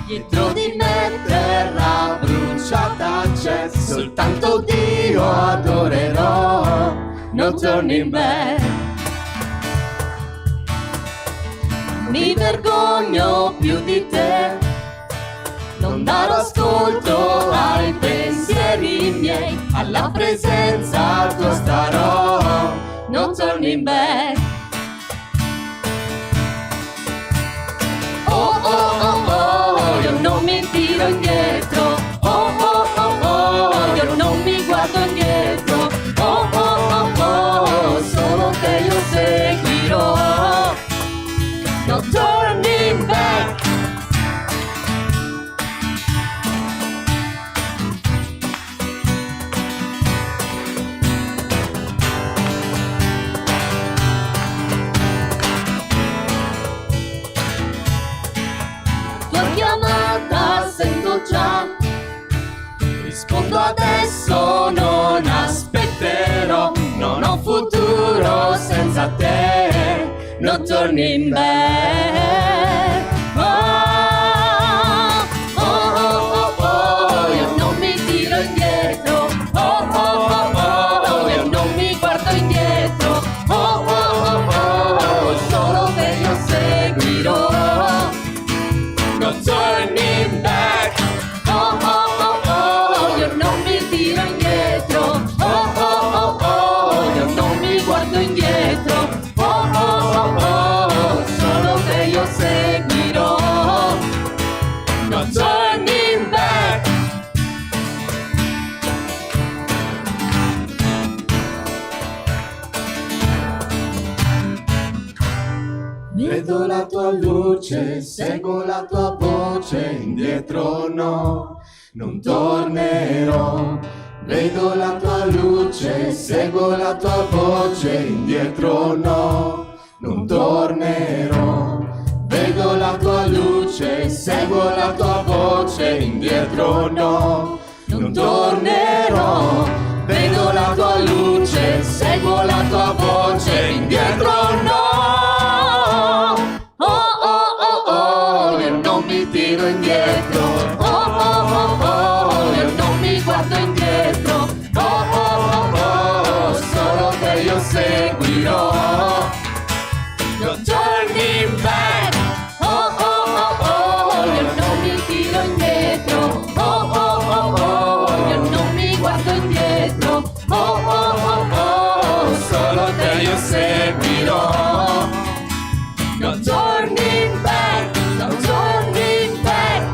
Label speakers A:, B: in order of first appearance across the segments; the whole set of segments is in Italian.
A: dietro di me terra bruciata c'è, soltanto Dio adorerò, no turning back. Mi vergogno più di te, non darò ascolto ai pensieri miei, alla presenza tua starò, no turning back. Oh oh oh oh, io non mi tiro indietro. Oh oh oh oh, io non mi guardo indietro. Oh oh oh oh, solo te io seguirò, no turning back. Sento già, rispondo adesso, non aspetterò, non ho futuro senza te, no turning back. Oh, oh, oh, oh, oh, io non mi tiro indietro. Oh, oh, oh, oh, io non mi guardo indietro. Oh, oh, oh, oh, solo te io seguirò, no turning back. Oh oh oh oh, io non mi tiro indietro. Oh oh oh oh, io non mi guardo indietro. Oh oh oh oh, solo te io seguirò, no turning back. Vedo la tua luce, seguo la tua voce, indietro no, non tornerò. Vedo la tua luce, seguo la tua voce, indietro no, non tornerò. Vedo la tua luce, seguo la tua voce, indietro no, non tornerò. Vedo la tua luce, seguo la tua voce, indietro no. Tiro indietro, oh oh oh oh, io non mi guardo indietro, oh oh oh oh, solo te io seguirò, no turning back. Oh oh oh oh, io non mi tiro indietro, oh oh oh oh, io non mi guardo indietro, oh oh oh oh, solo te io seguirò, no turning back, no turning back.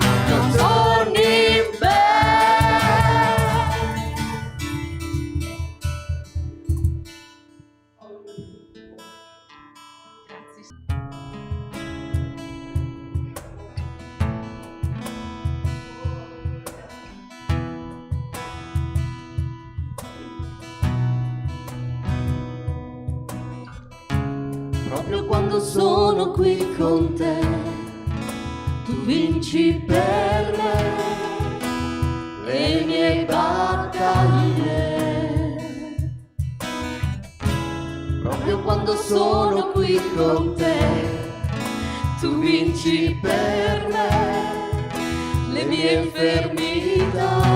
A: Proprio quando sono qui con te, tu vinci per me le mie battaglie. Proprio quando sono qui con te, tu vinci per me le mie infermità.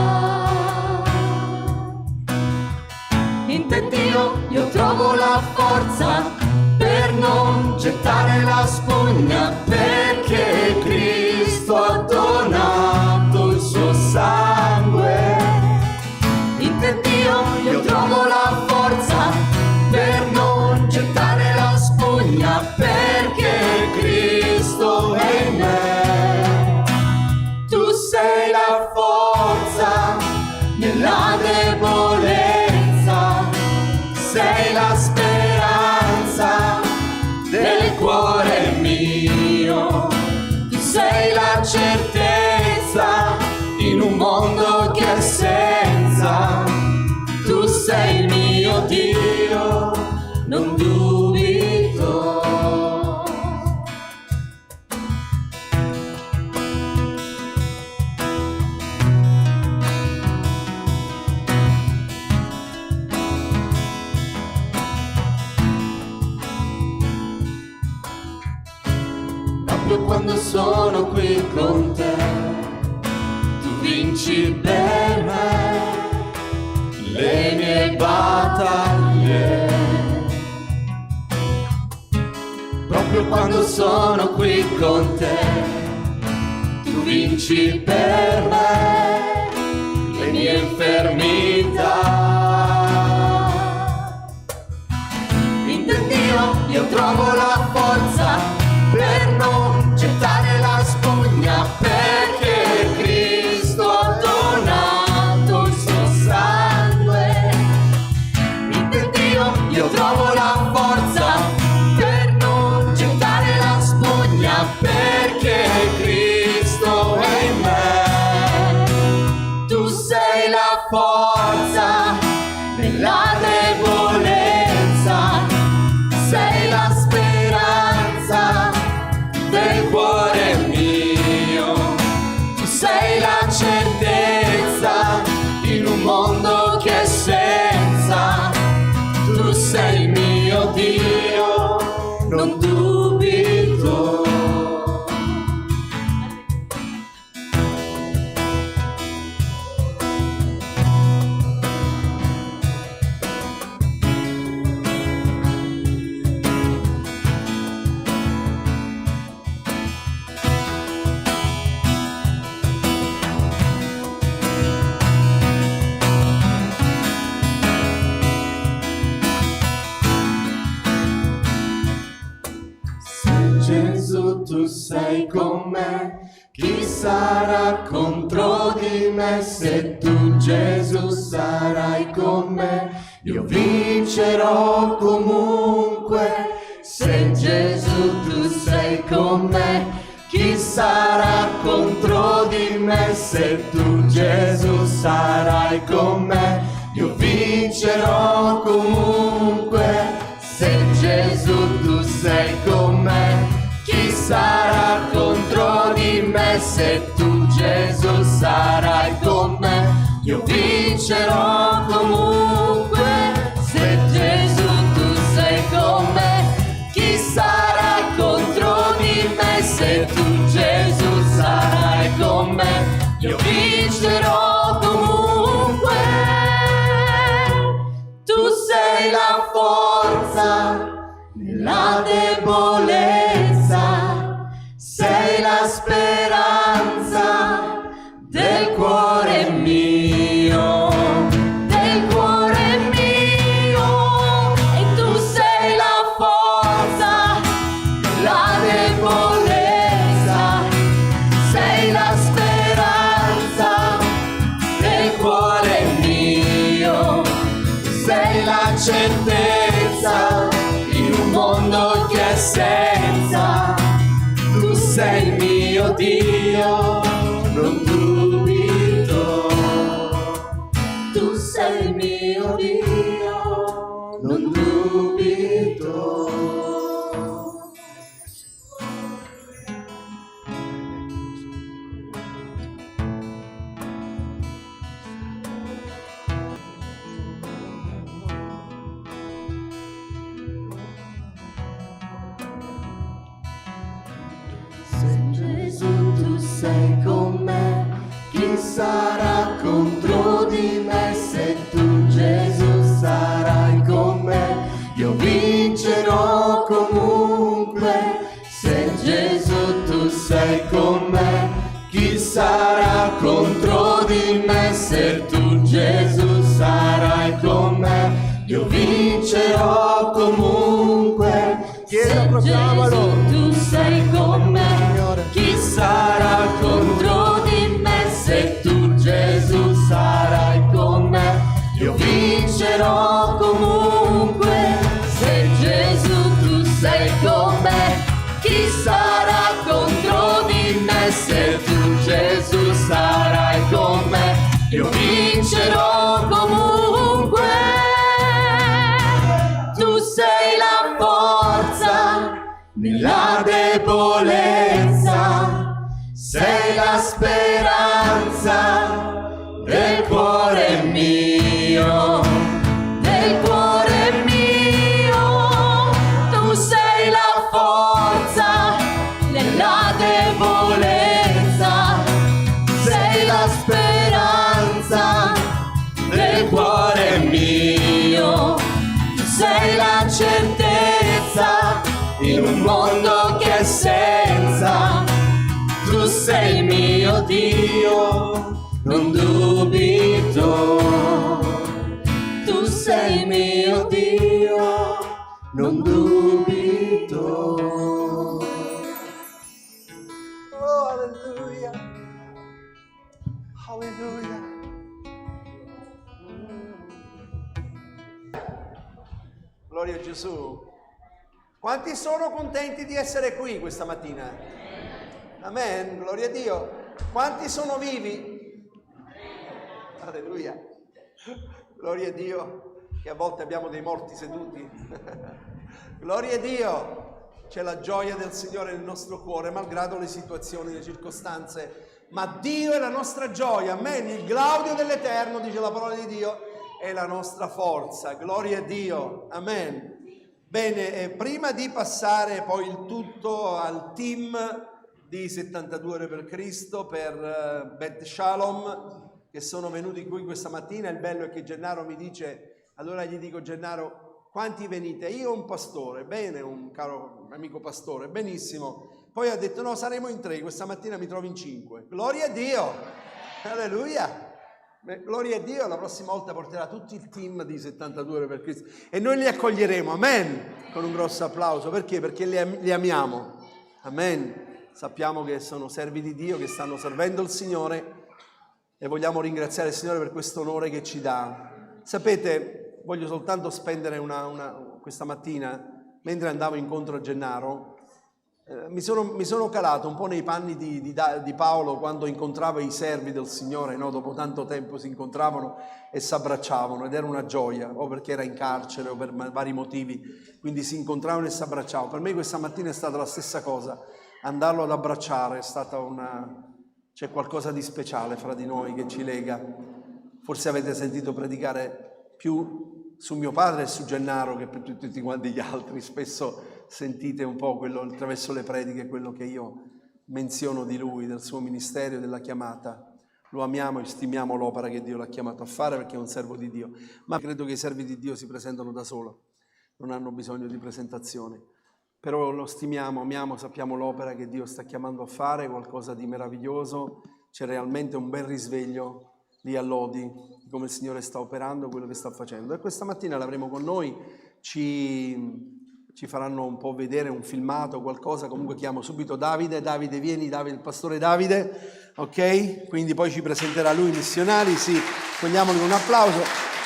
A: In te Dio io trovo la forza per non gettare la spugna, perché Cristo ha donato il suo sangue. In te Dio io trovo la forza per non gettare la spugna, perché Cristo è in me. Tu sei la forza nella debolezza, sei la speranza del cuore mio, tu sei la certezza in un mondo che è senza, tu sei il mio Dio, non dubito. Proprio quando sono qui con te,
B: vinci per me le mie battaglie. Proprio quando sono qui con te, tu vinci per me le mie infermità. In Dio io trovo la forza per non gettare la spugna, perché Cristo ha donato il suo sangue. In Dio io trovo la forza per non gettare la spugna, perché Cristo è in me. Tu sei la forza nella debolezza, sei la speranza del cuore mio, tu sei la certezza in un mondo che è senza, tu sei il mio Dio, non dubito. Gesù, tu sei con me, chi sarà contro di me? Se tu, Gesù, sarai con me, io vincerò comunque. Se Gesù, tu sei con me, chi sarà contro di me? Se tu, Gesù, sarai con me, io vincerò comunque. Se Gesù, tu sei con me, chi sarà contro di me? Se tu, Gesù, sarai con me, io vincerò comunque. Se Gesù, tu sei con me, chi sarà contro di me? Se tu, Gesù, sarai con me, io vincerò comunque. Tu sei la forza nella debolezza, sei la speranza del cuore mio, del cuore mio. E tu sei la forza nella debolezza, sei la speranza del cuore mio, sei la certezza in un mondo che è senza, tu sei il mio Dio, non dubito. Tu sei il mio Dio, non dubito. Gesù, tu sei con me, chi sarà contro di me? Se tu, Gesù, sarai con me, io vincerò comunque. Se Gesù, tu sei con me, chi sarà contro di me? Se tu, Gesù, sarai con me, io vincerò comunque.
C: Chiesa, proclamalo.
B: Tu sei con me, chi sarà contro di me? Se tu, Gesù, sarai con me, io vincerò comunque. Se Gesù, tu sei con me, chi sarà contro di me? Se tu, Gesù, sarai con me, io vincerò comunque. Tu sei la forza nella debolezza, sei la speranza del cuore mio, del cuore mio. Tu sei la forza nella debolezza, sei la speranza in un mondo che è senza. Tu sei il mio Dio, non dubito. Tu sei il mio Dio, non dubito.
C: Oh, alleluia. Alleluia. Gloria a Gesù. Quanti sono contenti di essere qui questa mattina? Amen. Gloria a Dio. Quanti sono vivi? Alleluia. Gloria a Dio, che a volte abbiamo dei morti seduti. Gloria a Dio. C'è la gioia del Signore nel nostro cuore, malgrado le situazioni, le circostanze. Ma Dio è la nostra gioia. Amen. Il Glaudio dell'Eterno, dice la parola di Dio, è la nostra forza. Gloria a Dio. Amen. Bene, prima di passare poi il tutto al team di 72 ore per Cristo, per Beth Shalom, che sono venuti qui questa mattina. Il bello è che Gennaro mi dice, allora gli dico: Gennaro, quanti venite? Io un pastore, bene, un caro amico pastore, benissimo. Poi ha detto: no, saremo in 3, questa mattina mi trovo in 5. Gloria a Dio, alleluia. Gloria a Dio, la prossima volta porterà tutto il team di 72 ore per Cristo e noi li accoglieremo, amen, con un grosso applauso. Perché? Perché li amiamo, amen. Sappiamo che sono servi di Dio, che stanno servendo il Signore, e vogliamo ringraziare il Signore per questo onore che ci dà. Sapete, voglio soltanto spendere questa mattina, mentre andavo incontro a Gennaro, mi sono calato un po' nei panni di Paolo quando incontrava i servi del Signore, no? Dopo tanto tempo si incontravano e si abbracciavano, ed era una gioia, o perché era in carcere o per vari motivi, quindi si incontravano e si abbracciavano. Per me questa mattina è stata la stessa cosa, andarlo ad abbracciare è stata c'è qualcosa di speciale fra di noi che ci lega. Forse avete sentito predicare più su mio padre e su Gennaro che per tutti quanti gli altri. Spesso sentite un po' quello attraverso le prediche, quello che io menziono di lui, del suo ministero e della chiamata. Lo amiamo e stimiamo l'opera che Dio l'ha chiamato a fare, perché è un servo di Dio. Ma credo che i servi di Dio si presentano da solo, non hanno bisogno di presentazione. Però lo stimiamo, amiamo, sappiamo l'opera che Dio sta chiamando a fare, qualcosa di meraviglioso. C'è realmente un bel risveglio lì a Lodi, di come il Signore sta operando, quello che sta facendo. E questa mattina l'avremo con noi, ci faranno un po' vedere un filmato, qualcosa. Comunque chiamo subito Davide, vieni, Davide, il pastore Davide, ok? Quindi poi ci presenterà lui i missionari, sì, cogliamoli con un applauso.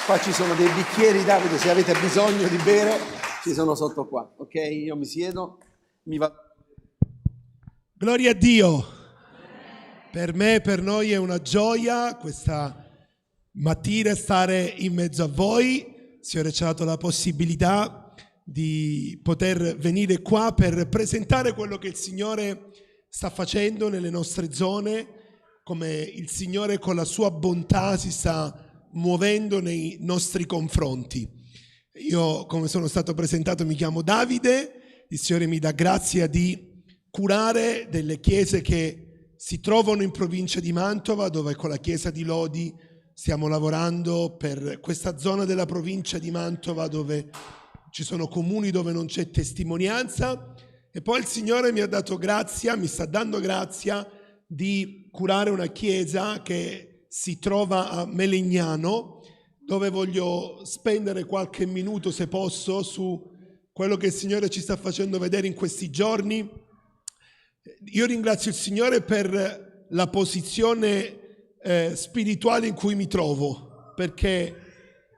C: Qua ci sono dei bicchieri, Davide, se avete bisogno di bere, ci sono sotto qua, ok? Io mi siedo,
D: Gloria a Dio. Per me, per noi è una gioia questa mattina stare in mezzo a voi. Il Signore ci ha dato la possibilità di poter venire qua per presentare quello che il Signore sta facendo nelle nostre zone, come il Signore con la sua bontà si sta muovendo nei nostri confronti. Io, come sono stato presentato, mi chiamo Davide. Il Signore mi dà grazia di curare delle chiese che si trovano in provincia di Mantova, dove con la chiesa di Lodi stiamo lavorando per questa zona della provincia di Mantova dove ci sono comuni dove non c'è testimonianza. E poi il Signore mi ha dato grazia, mi sta dando grazia di curare una chiesa che si trova a Melegnano, dove voglio spendere qualche minuto, se posso, su quello che il Signore ci sta facendo vedere in questi giorni. Io ringrazio il Signore per la posizione spirituale in cui mi trovo, perché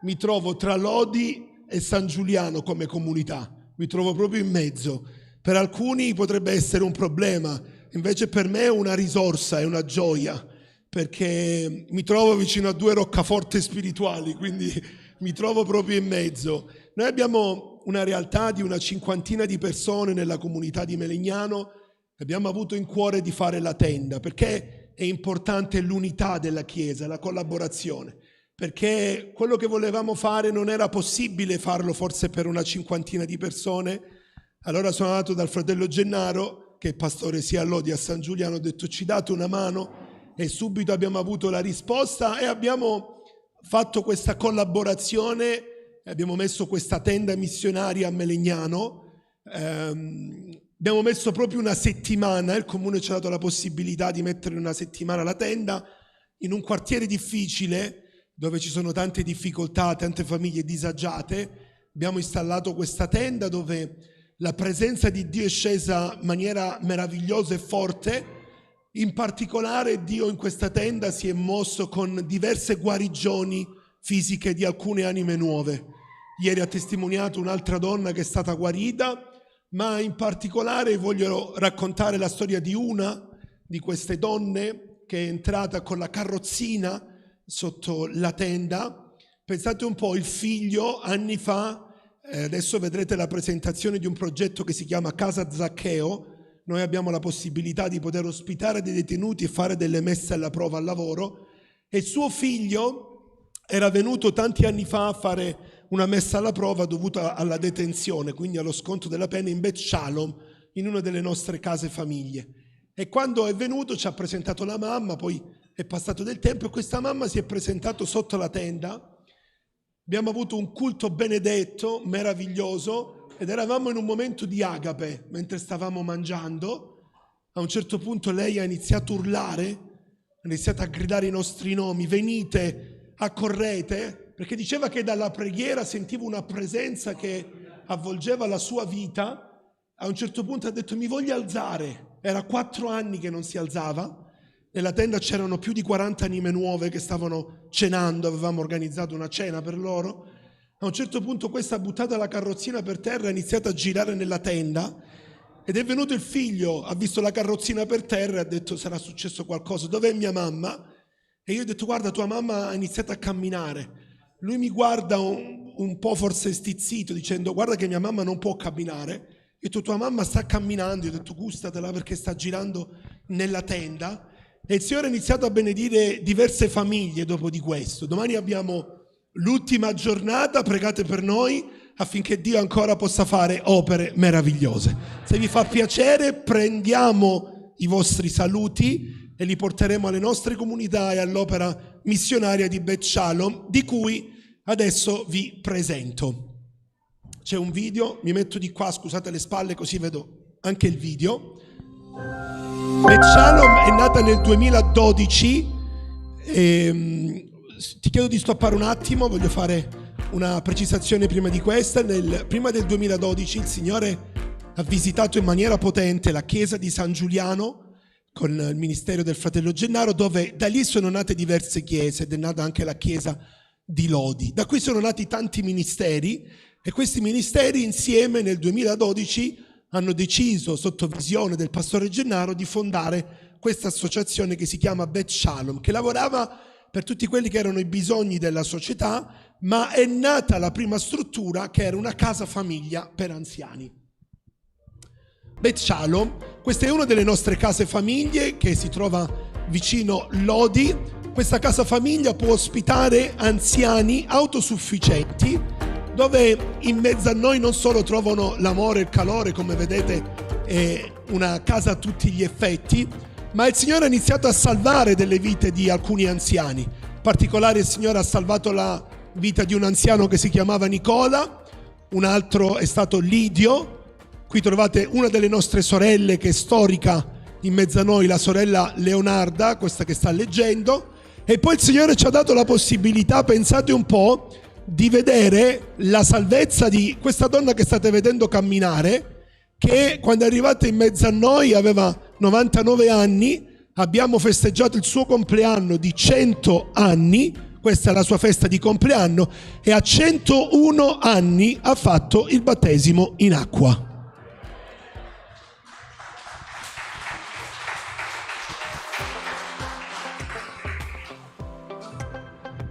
D: mi trovo tra Lodi e San Giuliano come comunità, mi trovo proprio in mezzo. Per alcuni potrebbe essere un problema, invece per me è una risorsa, è una gioia, perché mi trovo vicino a due roccaforti spirituali, quindi mi trovo proprio in mezzo. Noi abbiamo una realtà di una cinquantina di persone nella comunità di Melegnano. Abbiamo avuto in cuore di fare la tenda, perché è importante l'unità della Chiesa, la collaborazione, perché quello che volevamo fare non era possibile farlo forse per una cinquantina di persone. Allora sono andato dal fratello Gennaro, che è pastore sia a Lodi a San Giuliano, ho detto: ci date una mano? E subito abbiamo avuto la risposta e abbiamo fatto questa collaborazione, abbiamo messo questa tenda missionaria a Melegnano, Abbiamo messo proprio una settimana, il comune ci ha dato la possibilità di mettere una settimana la tenda in un quartiere difficile dove ci sono tante difficoltà, tante famiglie disagiate. Abbiamo installato questa tenda dove la presenza di Dio è scesa in maniera meravigliosa e forte. In particolare Dio in questa tenda si è mosso con diverse guarigioni fisiche di alcune anime nuove. Ieri ha testimoniato un'altra donna che è stata guarita, ma in particolare voglio raccontare la storia di una di queste donne che è entrata con la carrozzina sotto la tenda. Pensate un po', il figlio anni fa, adesso vedrete la presentazione di un progetto che si chiama Casa Zaccheo. Noi abbiamo la possibilità di poter ospitare dei detenuti e fare delle messe alla prova al lavoro, e suo figlio era venuto tanti anni fa a fare una messa alla prova dovuta alla detenzione, quindi allo sconto della pena in Beth Shalom, in una delle nostre case famiglie. E quando è venuto ci ha presentato la mamma, poi è passato del tempo e questa mamma si è presentata sotto la tenda. Abbiamo avuto un culto benedetto, meraviglioso, ed eravamo in un momento di agape, mentre stavamo mangiando. A un certo punto lei ha iniziato a urlare, ha iniziato a gridare i nostri nomi: venite, accorrete, perché diceva che dalla preghiera sentiva una presenza che avvolgeva la sua vita. A un certo punto ha detto: mi voglio alzare. Era 4 anni che non si alzava. Nella tenda c'erano più di 40 anime nuove che stavano cenando, avevamo organizzato una cena per loro. A un certo punto questa ha buttato la carrozzina per terra, ha iniziato a girare nella tenda ed è venuto il figlio, ha visto la carrozzina per terra e ha detto: sarà successo qualcosa, dov'è mia mamma? E io ho detto: guarda, tua mamma ha iniziato a camminare. Lui mi guarda un po' forse stizzito, dicendo: guarda che mia mamma non può camminare. Io ho detto: tua mamma sta camminando. Io ho detto: gustatela perché sta girando nella tenda. E il Signore ha iniziato a benedire diverse famiglie dopo di questo. Domani abbiamo l'ultima giornata, pregate per noi affinché Dio ancora possa fare opere meravigliose. Se vi fa piacere, prendiamo i vostri saluti e li porteremo alle nostre comunità e all'opera missionaria di Beth Shalom, di cui adesso vi presento. C'è un video, mi metto di qua, scusate le spalle così vedo anche il video. Beth Shalom è nata nel 2012 e ti chiedo di stoppare un attimo, voglio fare una precisazione prima di questa. Prima del 2012 il Signore ha visitato in maniera potente la chiesa di San Giuliano con il ministero del fratello Gennaro, dove da lì sono nate diverse chiese ed è nata anche la chiesa di Lodi. Da qui sono nati tanti ministeri e questi ministeri insieme nel 2012 hanno deciso, sotto visione del pastore Gennaro, di fondare questa associazione che si chiama Beth Shalom, che lavorava per tutti quelli che erano i bisogni della società, ma è nata la prima struttura che era una casa famiglia per anziani. Beth Shalom, questa è una delle nostre case famiglie che si trova vicino Lodi. Questa casa famiglia può ospitare anziani autosufficienti, dove in mezzo a noi non solo trovano l'amore e il calore, come vedete è una casa a tutti gli effetti, ma il Signore ha iniziato a salvare delle vite di alcuni anziani. In particolare il Signore ha salvato la vita di un anziano che si chiamava Nicola, un altro è stato Lidio. Qui trovate una delle nostre sorelle che è storica in mezzo a noi, la sorella Leonarda, questa che sta leggendo. E poi il Signore ci ha dato la possibilità, pensate un po', di vedere la salvezza di questa donna che state vedendo camminare, che quando è arrivata in mezzo a noi aveva 99 anni, abbiamo festeggiato il suo compleanno di 100 anni, questa è la sua festa di compleanno, e a 101 anni ha fatto il battesimo in acqua.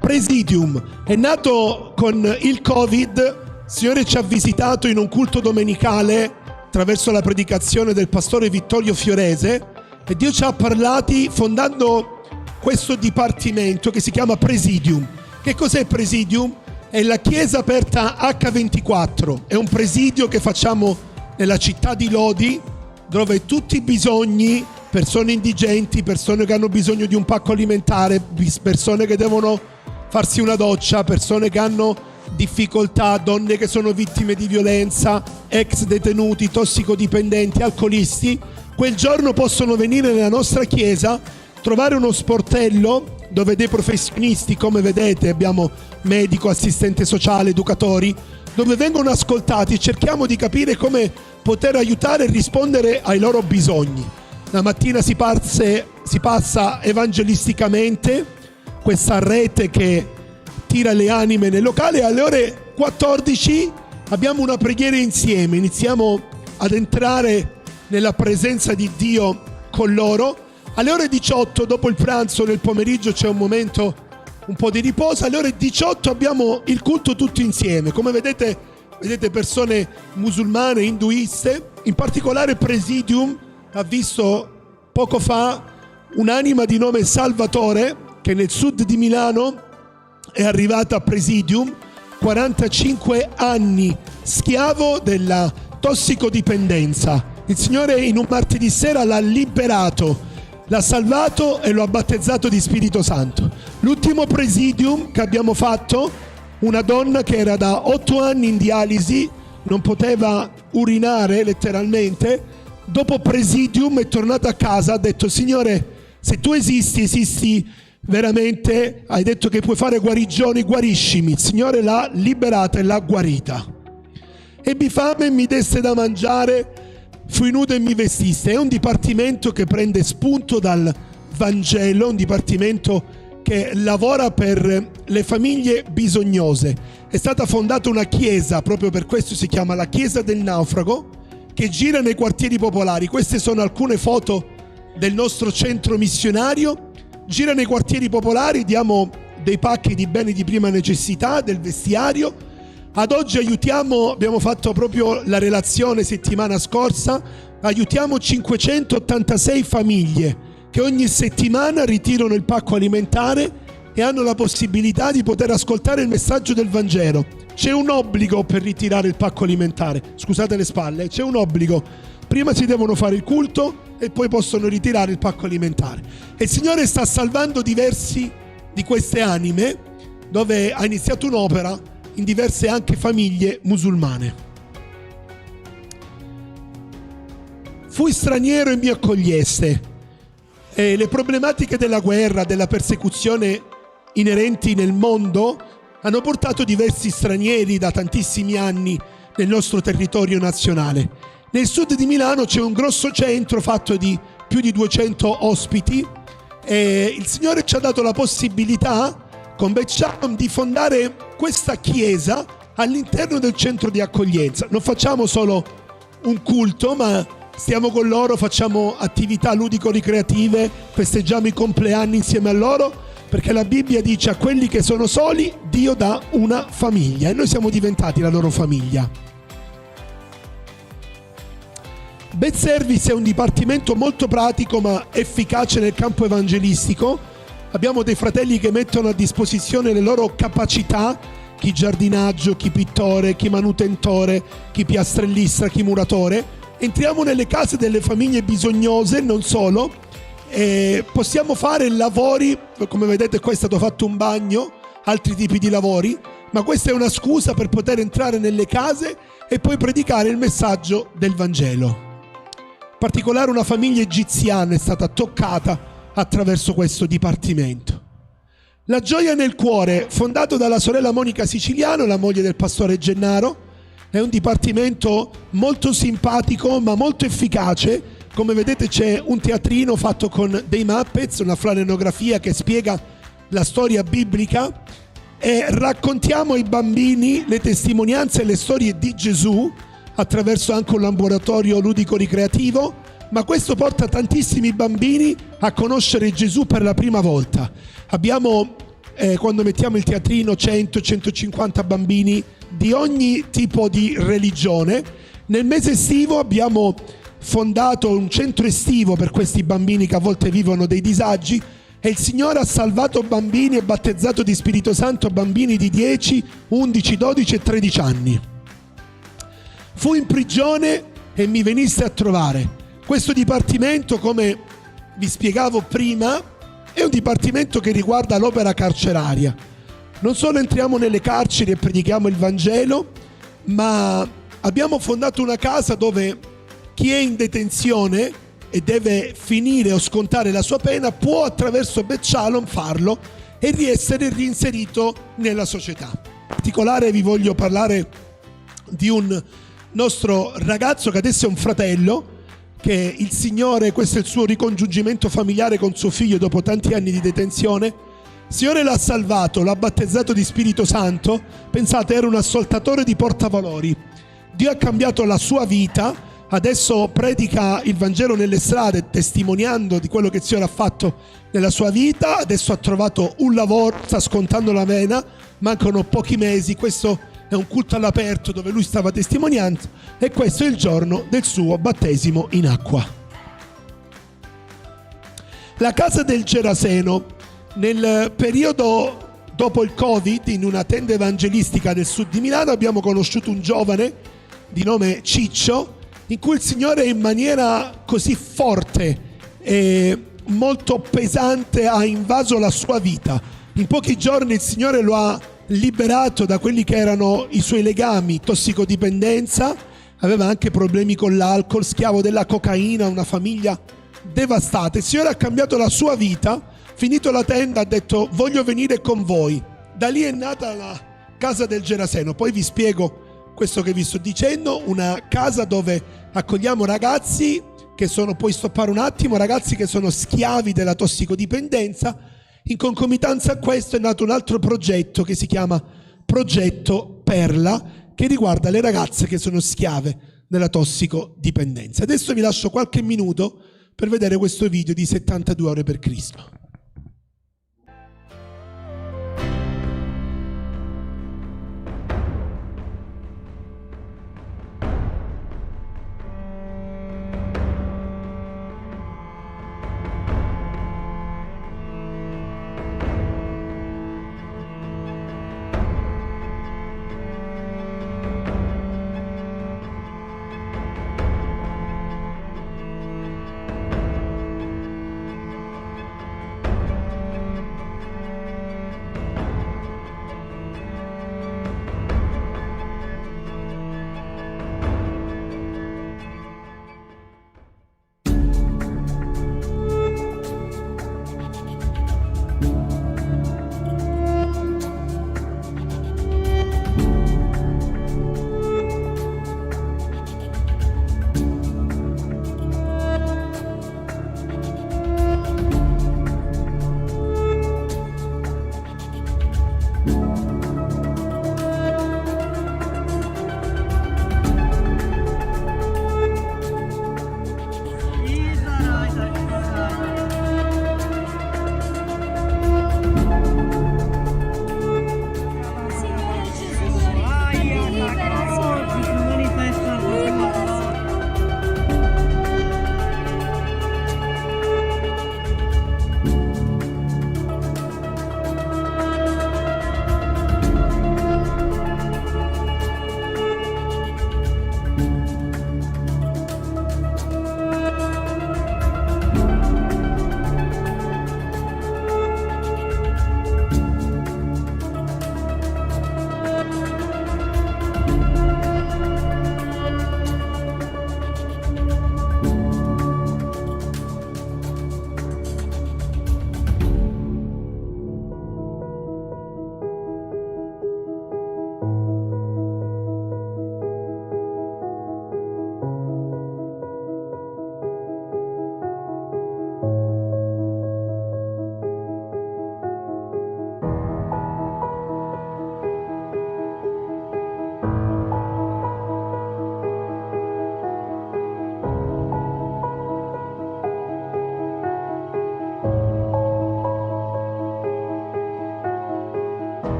D: Presidium è nato con il Covid. Il Signore ci ha visitato in un culto domenicale attraverso la predicazione del pastore Vittorio Fiorese e Dio ci ha parlati fondando questo dipartimento che si chiama Presidium. Che cos'è Presidium? È la chiesa aperta H24, è un presidio che facciamo nella città di Lodi, dove tutti i bisogni, persone indigenti, persone che hanno bisogno di un pacco alimentare, persone che devono farsi una doccia, persone che hanno difficoltà, donne che sono vittime di violenza, ex detenuti, tossicodipendenti, alcolisti, quel giorno possono venire nella nostra chiesa, trovare uno sportello dove dei professionisti, come vedete, abbiamo medico, assistente sociale, educatori, dove vengono ascoltati. Cerchiamo di capire come poter aiutare e rispondere ai loro bisogni. La mattina si passa evangelisticamente, questa rete che tira le anime nel locale, e alle ore 14 abbiamo una preghiera insieme, iniziamo ad entrare nella presenza di Dio con loro. Alle ore 18, dopo il pranzo, nel pomeriggio c'è un momento un po' di riposo. Alle ore 18 abbiamo il culto tutti insieme. Come vedete persone musulmane, induiste, in particolare Presidium ha visto poco fa un'anima di nome Salvatore che nel sud di Milano è arrivata a Presidium, 45 anni, schiavo della tossicodipendenza. Il Signore in un martedì sera l'ha liberato, l'ha salvato e lo ha battezzato di Spirito Santo. L'ultimo Presidium che abbiamo fatto, una donna che era da 8 anni in dialisi, non poteva urinare letteralmente, dopo Presidium è tornata a casa, ha detto: Signore, se tu esisti veramente, hai detto che puoi fare guarigioni, guariscimi. Il Signore l'ha liberata e l'ha guarita. Ebbi fame e mi deste da mangiare, fui nudo e mi vestiste. È un dipartimento che prende spunto dal Vangelo, un dipartimento che lavora per le famiglie bisognose. È stata fondata una chiesa, proprio per questo si chiama la Chiesa del Naufrago, che gira nei quartieri popolari. Queste sono alcune foto del nostro centro missionario. Gira nei quartieri popolari, diamo dei pacchi di beni di prima necessità, del vestiario. Ad oggi abbiamo fatto proprio la relazione settimana scorsa, aiutiamo 586 famiglie che ogni settimana ritirano il pacco alimentare e hanno la possibilità di poter ascoltare il messaggio del Vangelo. C'è un obbligo per ritirare il pacco alimentare, scusate le spalle, c'è un obbligo. Prima si devono fare il culto e poi possono ritirare il pacco alimentare. E il Signore sta salvando diversi di queste anime, dove ha iniziato un'opera in diverse anche famiglie musulmane. Fui straniero e mi accoglieste. Le problematiche della guerra, della persecuzione inerenti nel mondo hanno portato diversi stranieri da tantissimi anni nel nostro territorio nazionale. Nel sud di Milano c'è un grosso centro fatto di più di 200 ospiti e il Signore ci ha dato la possibilità con Beth Shalom di fondare questa chiesa all'interno del centro di accoglienza. Non facciamo solo un culto, ma stiamo con loro, facciamo attività ludico-ricreative, festeggiamo i compleanni insieme a loro, perché la Bibbia dice: a quelli che sono soli Dio dà una famiglia, e noi siamo diventati la loro famiglia. Beth Service è un dipartimento molto pratico ma efficace nel campo evangelistico. Abbiamo dei fratelli che mettono a disposizione le loro capacità, chi giardinaggio, chi pittore, chi manutentore, chi piastrellista, chi muratore. Entriamo nelle case delle famiglie bisognose, non solo, e possiamo fare lavori, come vedete qua è stato fatto un bagno, altri tipi di lavori, ma questa è una scusa per poter entrare nelle case e poi predicare il messaggio del Vangelo. In particolare una famiglia egiziana è stata toccata attraverso questo dipartimento. La Gioia nel Cuore, fondato dalla sorella Monica Siciliano, la moglie del pastore Gennaro, è un dipartimento molto simpatico ma molto efficace. Come vedete c'è un teatrino fatto con dei Muppets, una flanellografia che spiega la storia biblica, e raccontiamo ai bambini le testimonianze e le storie di Gesù attraverso anche un laboratorio ludico-ricreativo, ma questo porta tantissimi bambini a conoscere Gesù per la prima volta. Abbiamo, quando mettiamo il teatrino, 100-150 bambini di ogni tipo di religione. Nel mese estivo abbiamo fondato un centro estivo per questi bambini che a volte vivono dei disagi, e il Signore ha salvato bambini e battezzato di Spirito Santo bambini di 10, 11, 12 e 13 anni. Fui in prigione e mi veniste a trovare. Questo dipartimento, come vi spiegavo prima, è un dipartimento che riguarda l'opera carceraria. Non solo entriamo nelle carceri e predichiamo il Vangelo, ma abbiamo fondato una casa dove chi è in detenzione e deve finire o scontare la sua pena può attraverso Beth Shalom farlo e essere reinserito nella società. In particolare vi voglio parlare di un nostro ragazzo che adesso è un fratello, che il Signore, questo è il suo ricongiungimento familiare con suo figlio dopo tanti anni di detenzione. Il Signore l'ha salvato, l'ha battezzato di Spirito Santo. Pensate, era un ascoltatore di portavalori. Dio ha cambiato la sua vita, adesso predica il Vangelo nelle strade testimoniando di quello che il Signore ha fatto nella sua vita. Adesso ha trovato un lavoro, sta scontando la pena, mancano pochi mesi. Questo è un culto all'aperto dove lui stava testimoniando e questo è il giorno del suo battesimo in acqua. La casa del Geraseno, nel periodo dopo il Covid, in una tenda evangelistica del sud di Milano, abbiamo conosciuto un giovane di nome Ciccio, in cui il Signore in maniera così forte e molto pesante ha invaso la sua vita. In pochi giorni il Signore lo ha liberato da quelli che erano i suoi legami, tossicodipendenza, aveva anche problemi con l'alcol, schiavo della cocaina, una famiglia devastata. Il Signore ha cambiato la sua vita, finito la tenda ha detto voglio venire con voi. Da lì è nata la casa del Geraseno. Poi vi spiego questo che vi sto dicendo, una casa dove accogliamo ragazzi che sono, puoi stoppare un attimo, ragazzi che sono schiavi della tossicodipendenza. In concomitanza a questo è nato un altro progetto che si chiama Progetto Perla, che riguarda le ragazze che sono schiave della tossicodipendenza. Adesso vi lascio qualche minuto per vedere questo video di 72 ore per Cristo.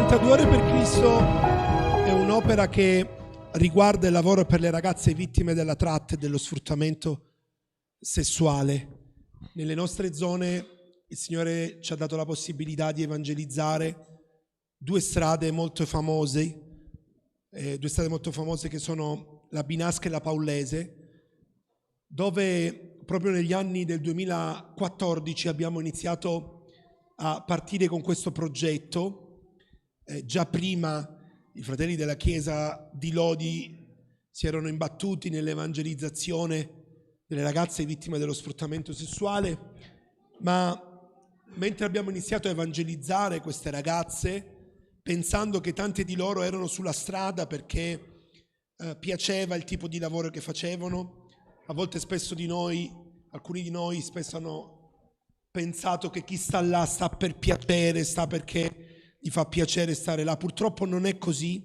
D: 72 ore per Cristo è un'opera che riguarda il lavoro per le ragazze vittime della tratta e dello sfruttamento sessuale. Nelle nostre zone il Signore ci ha dato la possibilità di evangelizzare due strade molto famose che sono la Binasca e la Paullese, dove proprio negli anni del 2014 abbiamo iniziato a partire con questo progetto. Già prima i fratelli della Chiesa di Lodi si erano imbattuti nell'evangelizzazione delle ragazze vittime dello sfruttamento sessuale, ma mentre abbiamo iniziato a evangelizzare queste ragazze, pensando che tante di loro erano sulla strada perché piaceva il tipo di lavoro che facevano, a volte alcuni di noi spesso hanno pensato che chi sta là sta per piacere, sta perché gli fa piacere stare là. Purtroppo non è così.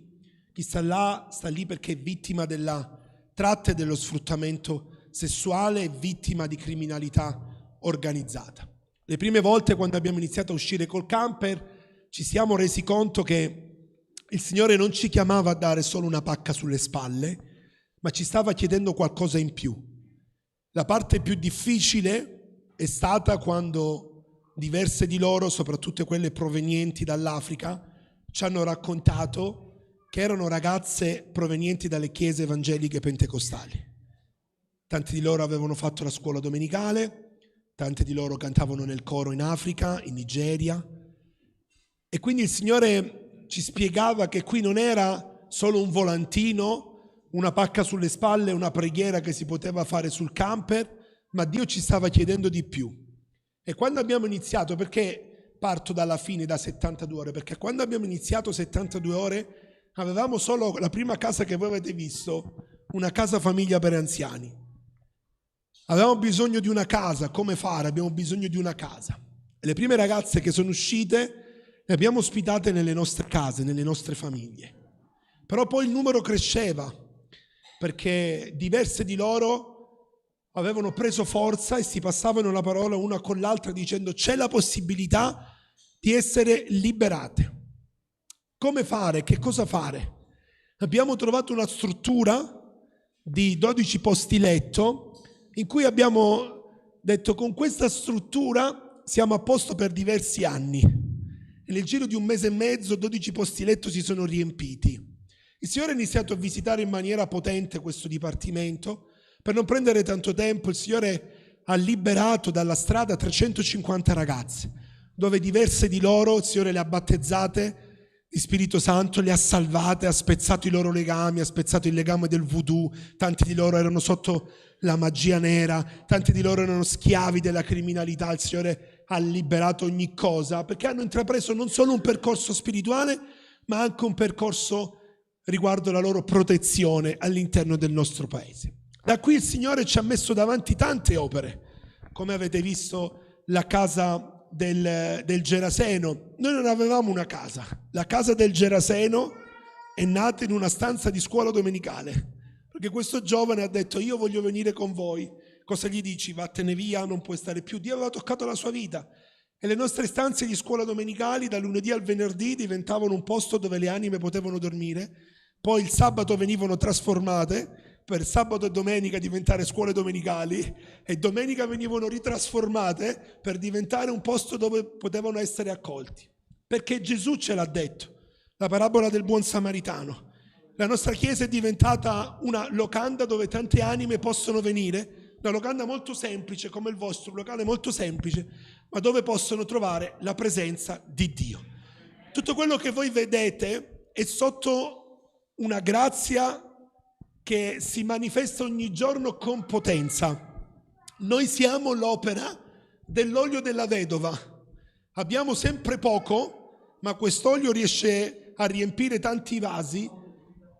D: Chi sta là sta lì perché è vittima della tratta e dello sfruttamento sessuale, è vittima di criminalità organizzata. Le prime volte, quando abbiamo iniziato a uscire col camper, ci siamo resi conto che il Signore non ci chiamava a dare solo una pacca sulle spalle, ma ci stava chiedendo qualcosa in più. La parte più difficile è stata quando diverse di loro, soprattutto quelle provenienti dall'Africa, ci hanno raccontato che erano ragazze provenienti dalle chiese evangeliche pentecostali. Tanti di loro avevano fatto la scuola domenicale, tanti di loro cantavano nel coro in Africa, in Nigeria, e quindi il Signore ci spiegava che qui non era solo un volantino, una pacca sulle spalle, una preghiera che si poteva fare sul camper, ma Dio ci stava chiedendo di più. E quando abbiamo iniziato, perché parto dalla fine, da 72 ore? Perché quando abbiamo iniziato 72 ore avevamo solo la prima casa che voi avete visto, una casa famiglia per anziani. Avevamo bisogno di una casa, come fare? Abbiamo bisogno di una casa. E le prime ragazze che sono uscite le abbiamo ospitate nelle nostre case, nelle nostre famiglie. Però poi il numero cresceva, perché diverse di loro avevano preso forza e si passavano la parola una con l'altra dicendo c'è la possibilità di essere liberate. Come fare? Che cosa fare? Abbiamo trovato una struttura di 12 posti letto in cui abbiamo detto con questa struttura siamo a posto per diversi anni. E nel giro di un mese e mezzo 12 posti letto si sono riempiti. Il Signore ha iniziato a visitare in maniera potente questo dipartimento. Per non prendere tanto tempo, il Signore ha liberato dalla strada 350 ragazze, dove diverse di loro il Signore le ha battezzate di Spirito Santo, le ha salvate, ha spezzato i loro legami, ha spezzato il legame del voodoo, tanti di loro erano sotto la magia nera, tanti di loro erano schiavi della criminalità, il Signore ha liberato ogni cosa, perché hanno intrapreso non solo un percorso spirituale, ma anche un percorso riguardo la loro protezione all'interno del nostro paese. Da qui il Signore ci ha messo davanti tante opere, come avete visto la casa del Geraseno. Noi non avevamo una casa, la casa del Geraseno è nata in una stanza di scuola domenicale, perché questo giovane ha detto io voglio venire con voi. Cosa gli dici? Vattene via, non puoi stare più. Dio aveva toccato la sua vita e le nostre stanze di scuola domenicali dal lunedì al venerdì diventavano un posto dove le anime potevano dormire, poi il sabato venivano trasformate per sabato e domenica diventare scuole domenicali e domenica venivano ritrasformate per diventare un posto dove potevano essere accolti. Perché Gesù ce l'ha detto, la parabola del buon samaritano. La nostra chiesa è diventata una locanda dove tante anime possono venire, una locanda molto semplice come il vostro, un locale molto semplice, ma dove possono trovare la presenza di Dio. Tutto quello che voi vedete è sotto una grazia che si manifesta ogni giorno con potenza. Noi siamo l'opera dell'olio della vedova. Abbiamo sempre poco, ma quest'olio riesce a riempire tanti vasi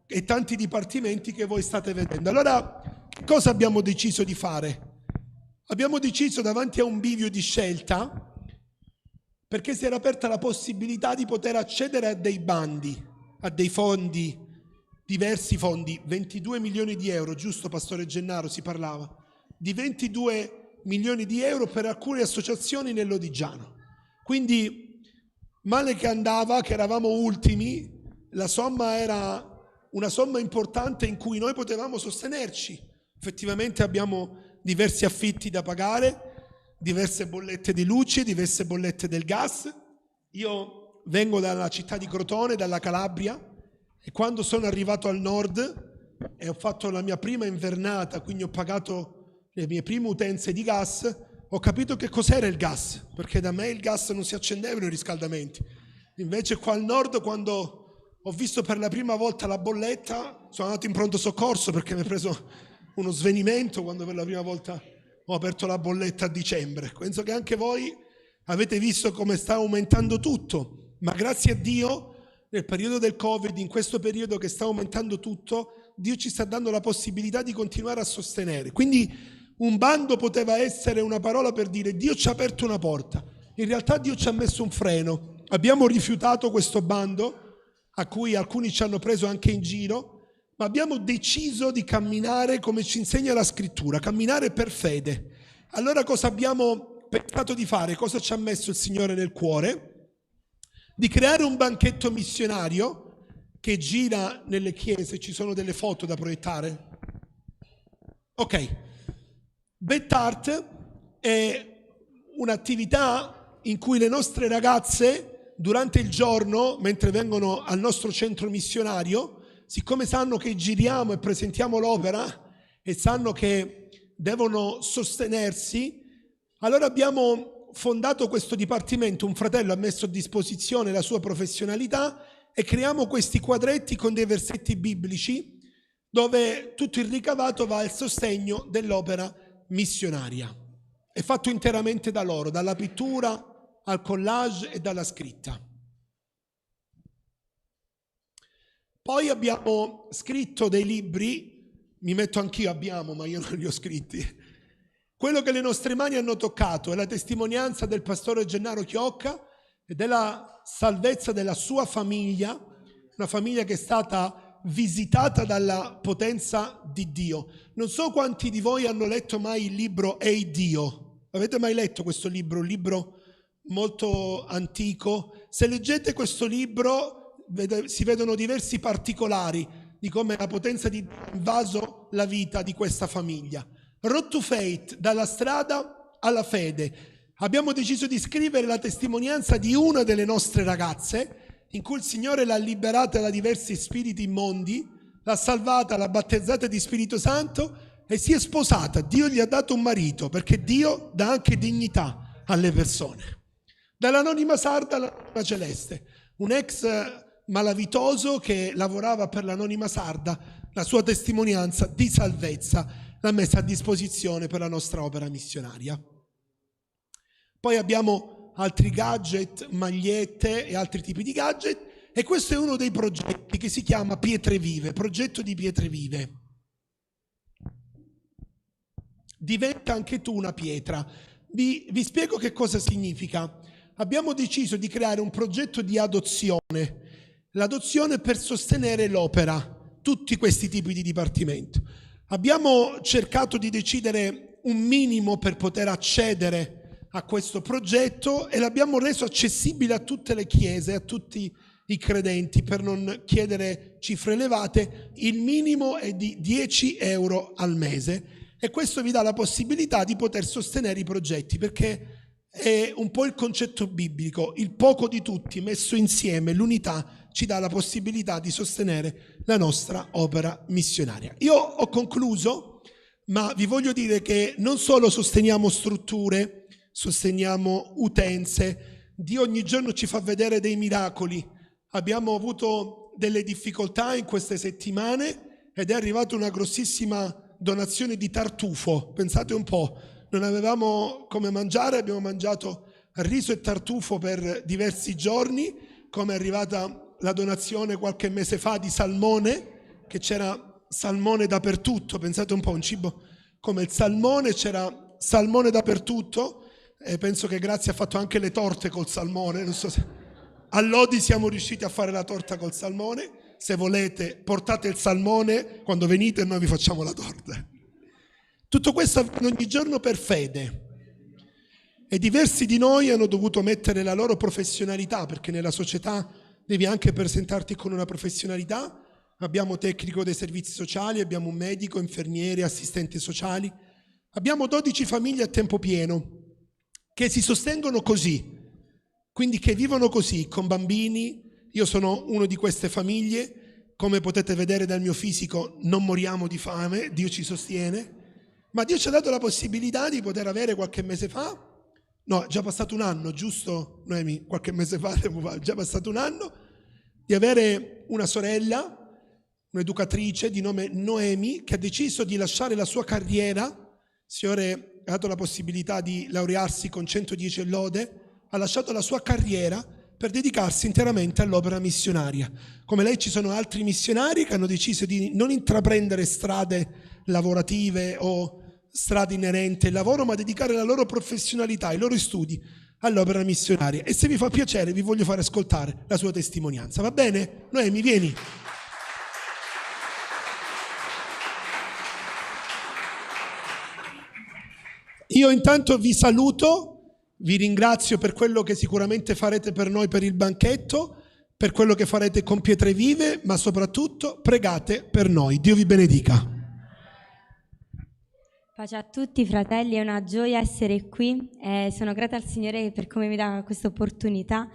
D: e tanti dipartimenti che voi state vedendo. Allora, che cosa abbiamo deciso di fare? Abbiamo deciso davanti a un bivio di scelta, perché si era aperta la possibilità di poter accedere a dei bandi, a dei fondi, diversi fondi, 22 milioni di euro, giusto Pastore Gennaro si parlava, di 22 milioni di euro per alcune associazioni nell'Odigiano. Quindi male che andava, che eravamo ultimi, la somma era una somma importante in cui noi potevamo sostenerci. Effettivamente abbiamo diversi affitti da pagare, diverse bollette di luce, diverse bollette del gas. Io vengo dalla città di Crotone, dalla Calabria, e quando sono arrivato al nord e ho fatto la mia prima invernata, quindi ho pagato le mie prime utenze di gas, ho capito che cos'era il gas, perché da me il gas non si accendevano i riscaldamenti. Invece qua al nord, quando ho visto per la prima volta la bolletta, sono andato in pronto soccorso perché mi è preso uno svenimento quando per la prima volta ho aperto la bolletta a dicembre. Penso che anche voi avete visto come sta aumentando tutto, ma grazie a Dio nel periodo del Covid, in questo periodo che sta aumentando tutto, Dio ci sta dando la possibilità di continuare a sostenere. Quindi un bando poteva essere una parola per dire Dio ci ha aperto una porta. In realtà Dio ci ha messo un freno. Abbiamo rifiutato questo bando, a cui alcuni ci hanno preso anche in giro, ma abbiamo deciso di camminare come ci insegna la scrittura, camminare per fede. Allora cosa abbiamo pensato di fare? Cosa ci ha messo il Signore nel cuore? Di creare un banchetto missionario che gira nelle chiese. Ci sono delle foto da proiettare? Ok. Betart è un'attività in cui le nostre ragazze durante il giorno, mentre vengono al nostro centro missionario, siccome sanno che giriamo e presentiamo l'opera e sanno che devono sostenersi, allora abbiamo fondato questo dipartimento. Un fratello ha messo a disposizione la sua professionalità e creiamo questi quadretti con dei versetti biblici dove tutto il ricavato va al sostegno dell'opera missionaria. È fatto interamente da loro, dalla pittura al collage e dalla scritta. Poi abbiamo scritto dei libri, mi metto anch'io abbiamo, ma io non li ho scritti. Quello che le nostre mani hanno toccato è la testimonianza del pastore Gennaro Chiocca e della salvezza della sua famiglia, una famiglia che è stata visitata dalla potenza di Dio. Non so quanti di voi hanno letto mai il libro Ehi Dio. Avete mai letto questo libro? Un libro molto antico. Se leggete questo libro si vedono diversi particolari di come la potenza di Dio ha invaso la vita di questa famiglia. Road to Faith, dalla strada alla fede. Abbiamo deciso di scrivere la testimonianza di una delle nostre ragazze in cui il Signore l'ha liberata da diversi spiriti immondi, l'ha salvata, l'ha battezzata di Spirito Santo e si è sposata. Dio gli ha dato un marito, perché Dio dà anche dignità alle persone. Dall'anonima sarda all'anonima celeste, un ex malavitoso che lavorava per l'anonima sarda, la sua testimonianza di salvezza l'ha messa a disposizione per la nostra opera missionaria. Poi abbiamo altri gadget, magliette e altri tipi di gadget, e questo è uno dei progetti che si chiama Pietre Vive, progetto di Pietre Vive. Diventa anche tu una pietra. Vi spiego che cosa significa. Abbiamo deciso di creare un progetto di adozione, l'adozione per sostenere l'opera, tutti questi tipi di dipartimento. Abbiamo cercato di decidere un minimo per poter accedere a questo progetto e l'abbiamo reso accessibile a tutte le chiese, a tutti i credenti, per non chiedere cifre elevate. Il minimo è di 10 euro al mese e questo vi dà la possibilità di poter sostenere i progetti, perché è un po' il concetto biblico, il poco di tutti messo insieme, l'unità ci dà la possibilità di sostenere la nostra opera missionaria. Io ho concluso, ma vi voglio dire che non solo sosteniamo strutture, sosteniamo utenze, Dio ogni giorno ci fa vedere dei miracoli. Abbiamo avuto delle difficoltà in queste settimane ed è arrivata una grossissima donazione di tartufo, pensate un po'. Non avevamo come mangiare, abbiamo mangiato riso e tartufo per diversi giorni, come è arrivata la donazione qualche mese fa di salmone, che c'era salmone dappertutto, pensate un po', un cibo come il salmone, c'era salmone dappertutto, e penso che Grazia ha fatto anche le torte col salmone, non so se a Lodi siamo riusciti a fare la torta col salmone. Se volete portate il salmone quando venite e noi vi facciamo la torta. Tutto questo avviene ogni giorno per fede. e diversi di noi hanno dovuto mettere la loro professionalità, perché nella società devi anche presentarti con una professionalità. Abbiamo tecnico dei servizi sociali, abbiamo un medico, infermieri, assistenti sociali. Abbiamo 12 famiglie a tempo pieno che si sostengono così, quindi che vivono così, con bambini. Io sono uno di queste famiglie, come potete vedere dal mio fisico non moriamo di fame, Dio ci sostiene, ma Dio ci ha dato la possibilità di poter avere qualche mese fa, no, è già passato un anno, giusto Noemi? Qualche mese fa, è già passato un anno, di avere una sorella, un'educatrice di nome Noemi, che ha deciso di lasciare la sua carriera. Il Signore ha dato la possibilità di laurearsi con 110 lode, ha lasciato la sua carriera per dedicarsi interamente all'opera missionaria. Come lei ci sono altri missionari che hanno deciso di non intraprendere strade lavorative o strade inerenti al lavoro, ma dedicare la loro professionalità, i loro studi all'opera missionaria. E se vi fa piacere vi voglio fare ascoltare la sua testimonianza. Va bene? Noemi, vieni. Io intanto vi saluto. Vi ringrazio per quello che sicuramente farete per noi per il banchetto, per quello che farete con Pietre Vive, ma soprattutto pregate per noi. Dio vi benedica.
E: Pace a tutti fratelli, è una gioia essere qui. Sono grata al Signore per come mi dà questa opportunità.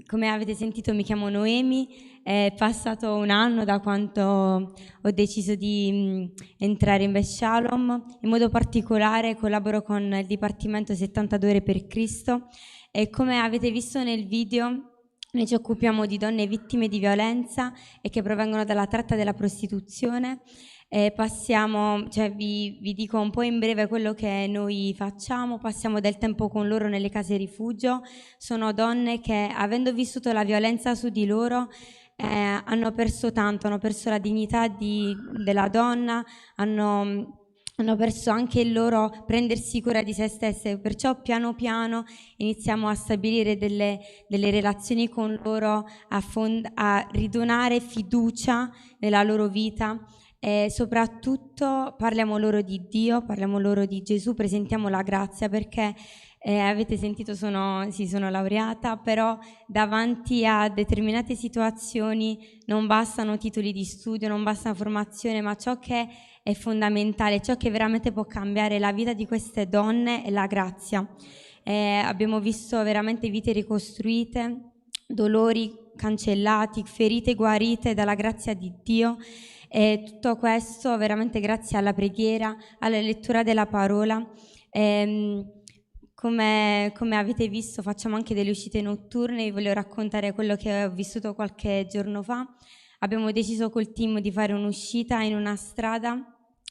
E: Come avete sentito mi chiamo Noemi, è passato un anno da quando ho deciso di entrare in Beth Shalom. In modo particolare collaboro con il Dipartimento 72 Ore per Cristo e come avete visto nel video noi ci occupiamo di donne vittime di violenza e che provengono dalla tratta della prostituzione. Vi dico un po' in breve quello che noi facciamo. Passiamo del tempo con loro nelle case rifugio. Sono donne che, avendo vissuto la violenza su di loro, hanno perso tanto, hanno perso la dignità della donna, hanno perso anche il loro prendersi cura di se stesse. Perciò piano piano iniziamo a stabilire delle relazioni con loro, a ridonare fiducia nella loro vita. E soprattutto parliamo loro di Dio, parliamo loro di Gesù, presentiamo la grazia, perché avete sentito sono laureata, però davanti a determinate situazioni non bastano titoli di studio, non basta formazione, ma ciò che è fondamentale, ciò che veramente può cambiare la vita di queste donne è la grazia. Abbiamo visto veramente vite ricostruite, dolori cancellati, ferite guarite dalla grazia di Dio. E tutto questo veramente grazie alla preghiera, alla lettura della parola. Come avete visto facciamo anche delle uscite notturne. Vi voglio raccontare quello che ho vissuto qualche giorno fa. Abbiamo deciso col team di fare un'uscita in una strada.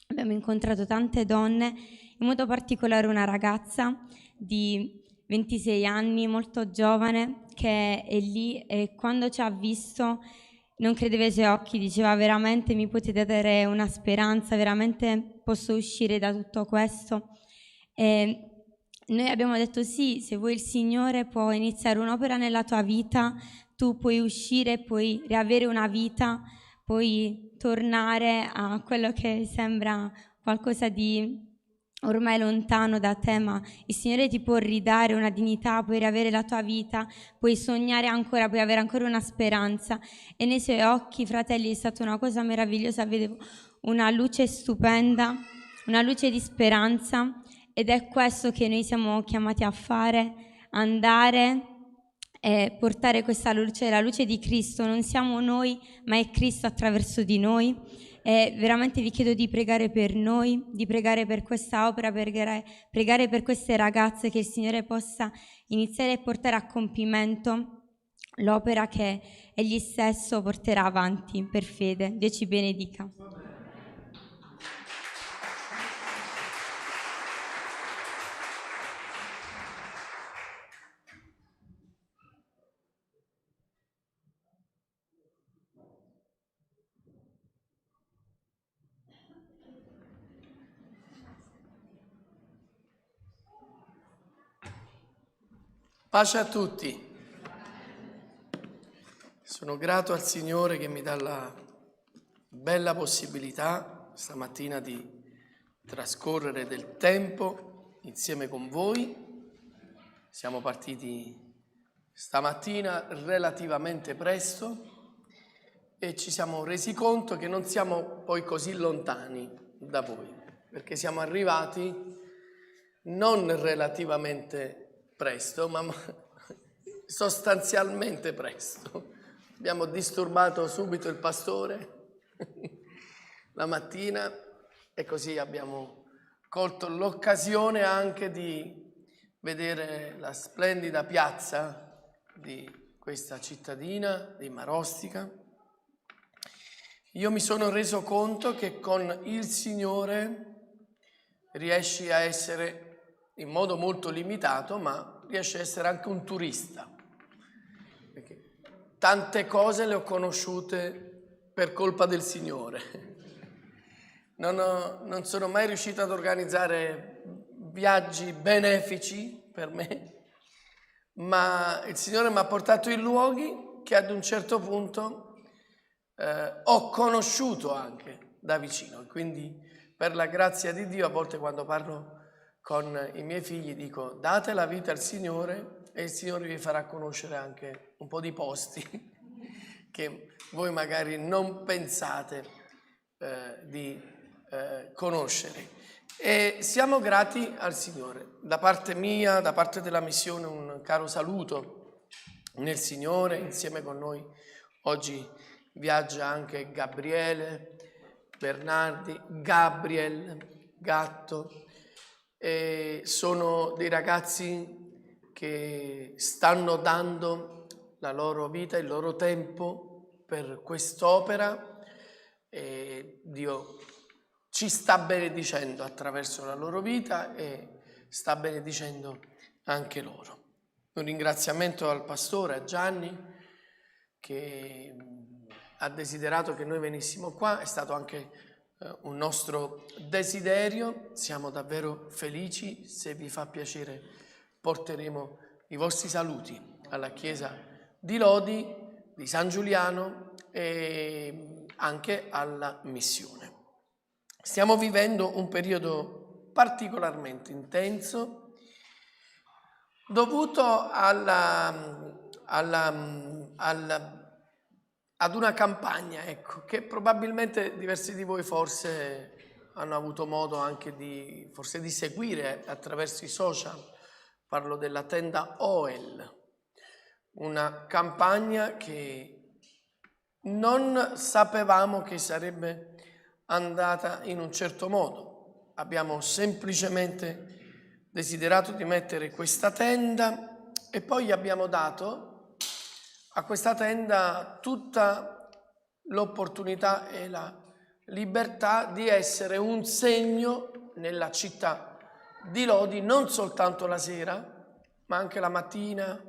E: Abbiamo incontrato tante donne, in modo particolare una ragazza di 26 anni, molto giovane, che è lì e quando ci ha visto non credeva ai suoi occhi, diceva veramente mi potete dare una speranza, veramente posso uscire da tutto questo. E noi abbiamo detto sì, se vuoi il Signore può iniziare un'opera nella tua vita, tu puoi uscire, puoi riavere una vita, puoi tornare a quello che sembra qualcosa di ormai lontano da te, ma il Signore ti può ridare una dignità, puoi riavere la tua vita, puoi sognare ancora, puoi avere ancora una speranza. E nei suoi occhi, fratelli, è stata una cosa meravigliosa, vedevo una luce stupenda, una luce di speranza, ed è questo che noi siamo chiamati a fare, andare e portare questa luce, la luce di Cristo. Non siamo noi, ma è Cristo attraverso di noi. E veramente vi chiedo di pregare per noi, di pregare per questa opera, pregare per queste ragazze, che il Signore possa iniziare a portare a compimento l'opera che Egli stesso porterà avanti per fede. Dio ci benedica.
F: Pace a tutti. Sono grato al Signore che mi dà la bella possibilità stamattina di trascorrere del tempo insieme con voi Siamo partiti stamattina relativamente presto e ci siamo resi conto che non siamo poi così lontani da voi, perché siamo arrivati non relativamente presto, ma sostanzialmente presto. Abbiamo disturbato subito il pastore la mattina e così abbiamo colto l'occasione anche di vedere la splendida piazza di questa cittadina di Marostica. Io mi sono reso conto che con il Signore riesci a essere in modo molto limitato, ma riesci a essere anche un turista. Perché tante cose le ho conosciute per colpa del Signore. Non sono mai riuscito ad organizzare viaggi benefici per me, ma il Signore mi ha portato in luoghi che ad un certo punto ho conosciuto anche da vicino. Quindi per la grazia di Dio a volte quando parlo con i miei figli dico: date la vita al Signore e il Signore vi farà conoscere anche un po' di posti che voi magari non pensate di conoscere. E siamo grati al Signore. Da parte mia, da parte della missione, un caro saluto nel Signore. Insieme con noi oggi viaggia anche Gabriele Bernardi, Gabriel Gatto. E sono dei ragazzi che stanno dando la loro vita, il loro tempo per quest'opera e Dio ci sta benedicendo attraverso la loro vita e sta benedicendo anche loro. Un ringraziamento al pastore, a Gianni, che ha desiderato che noi venissimo qua, è stato anche un nostro desiderio, siamo davvero felici. Se vi fa piacere porteremo i vostri saluti alla chiesa di Lodi, di San Giuliano e anche alla missione. Stiamo vivendo un periodo particolarmente intenso dovuto ad una campagna, che probabilmente diversi di voi forse hanno avuto modo anche di seguire attraverso i social. Parlo della tenda OEL, una campagna che non sapevamo che sarebbe andata in un certo modo. Abbiamo semplicemente desiderato di mettere questa tenda e poi abbiamo dato a questa tenda tutta l'opportunità e la libertà di essere un segno nella città di Lodi, non soltanto la sera, ma anche la mattina,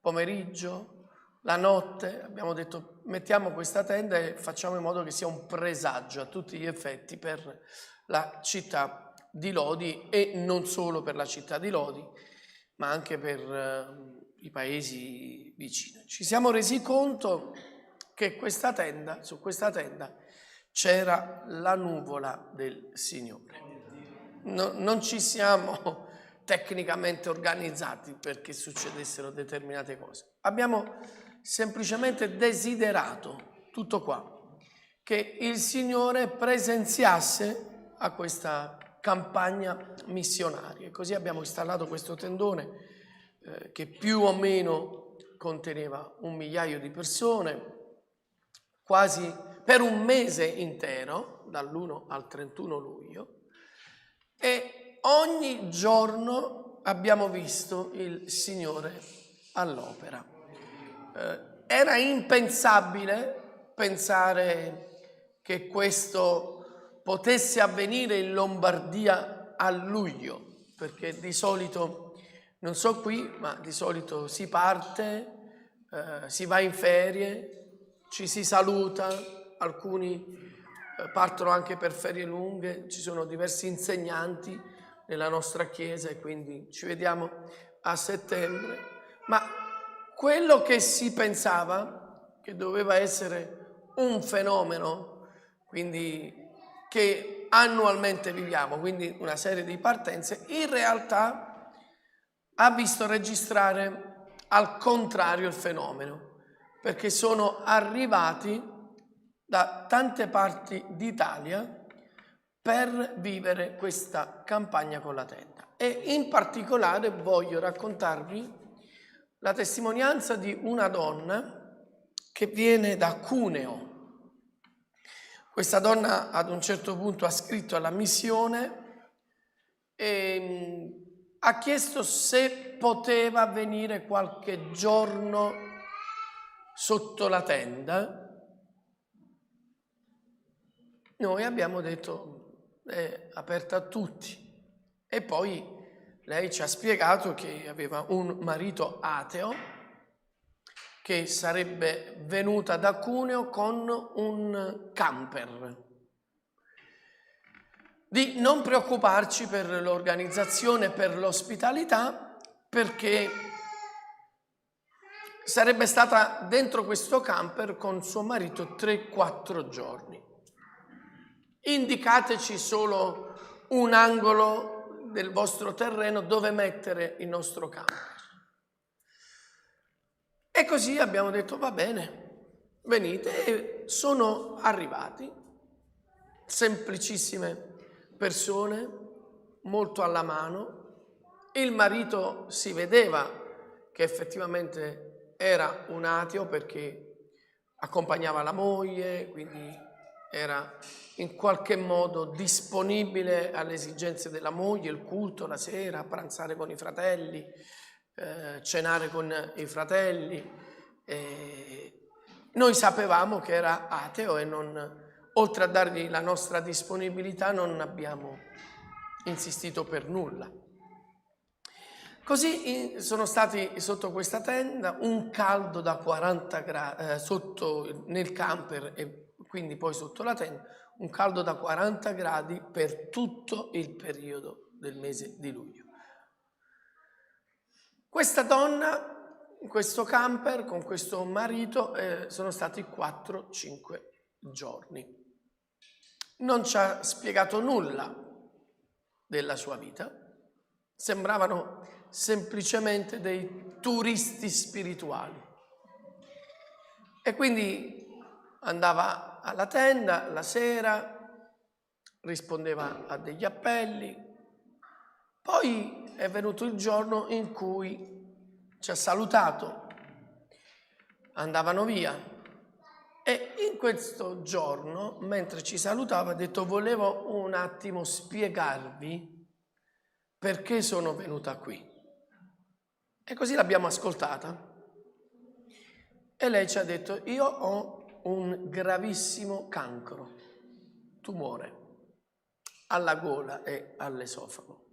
F: pomeriggio, la notte. Abbiamo detto: mettiamo questa tenda e facciamo in modo che sia un presagio a tutti gli effetti per la città di Lodi e non solo per la città di Lodi, ma anche per i paesi vicini. Ci siamo resi conto che su questa tenda c'era la nuvola del Signore. Non ci siamo tecnicamente organizzati perché succedessero determinate cose. Abbiamo semplicemente desiderato, tutto qua, che il Signore presenziasse a questa campagna missionaria. E così abbiamo installato questo tendone che più o meno conteneva 1 migliaio di persone, quasi per un mese intero, dall'1 al 31 luglio, e ogni giorno abbiamo visto il Signore all'opera. Era impensabile pensare che questo potesse avvenire in Lombardia a luglio, perché di solito, non so qui, ma di solito si parte, si va in ferie, ci si saluta, alcuni partono anche per ferie lunghe, ci sono diversi insegnanti nella nostra chiesa e quindi ci vediamo a settembre. Ma quello che si pensava che doveva essere un fenomeno, quindi che annualmente viviamo, quindi una serie di partenze, in realtà ha visto registrare al contrario il fenomeno, perché sono arrivati da tante parti d'Italia per vivere questa campagna con la tenda. E in particolare voglio raccontarvi la testimonianza di una donna che viene da Cuneo. Questa donna ad un certo punto ha scritto alla missione e ha chiesto se poteva venire qualche giorno sotto la tenda. Noi abbiamo detto è aperta a tutti. E poi lei ci ha spiegato che aveva un marito ateo che sarebbe venuta da Cuneo con un camper. Di non preoccuparci per l'organizzazione, per l'ospitalità, perché sarebbe stata dentro questo camper con suo marito 3-4 giorni. Indicateci solo un angolo del vostro terreno dove mettere il nostro camper. E così abbiamo detto va bene, venite, e sono arrivati semplicissime persone, molto alla mano. Il marito si vedeva che effettivamente era un ateo perché accompagnava la moglie, quindi era in qualche modo disponibile alle esigenze della moglie, il culto la sera, pranzare con i fratelli, cenare con i fratelli. Noi sapevamo che era ateo e non, oltre a dargli la nostra disponibilità, non abbiamo insistito per nulla. Così sono stati sotto questa tenda, un caldo da 40 gradi, nel camper e quindi poi sotto la tenda, un caldo da 40 gradi per tutto il periodo del mese di luglio. Questa donna, in questo camper, con questo marito, sono stati 4-5 giorni. Non ci ha spiegato nulla della sua vita, sembravano semplicemente dei turisti spirituali. E quindi andava alla tenda la sera, rispondeva a degli appelli. Poi è venuto il giorno in cui ci ha salutato, andavano via. E in questo giorno, mentre ci salutava, ha detto: volevo un attimo spiegarvi perché sono venuta qui. E così l'abbiamo ascoltata. E lei ci ha detto: io ho un gravissimo cancro, tumore, alla gola e all'esofago.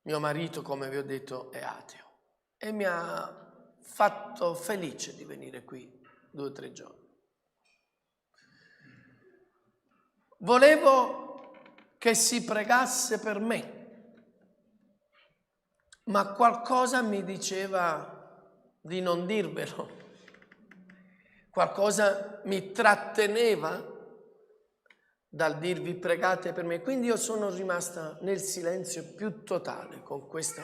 F: Mio marito, come vi ho detto, è ateo e mi ha fatto felice di venire qui 2 o 3 giorni. Volevo che si pregasse per me, ma qualcosa mi diceva di non dirvelo, qualcosa mi tratteneva dal dirvi pregate per me, quindi io sono rimasta nel silenzio più totale con questa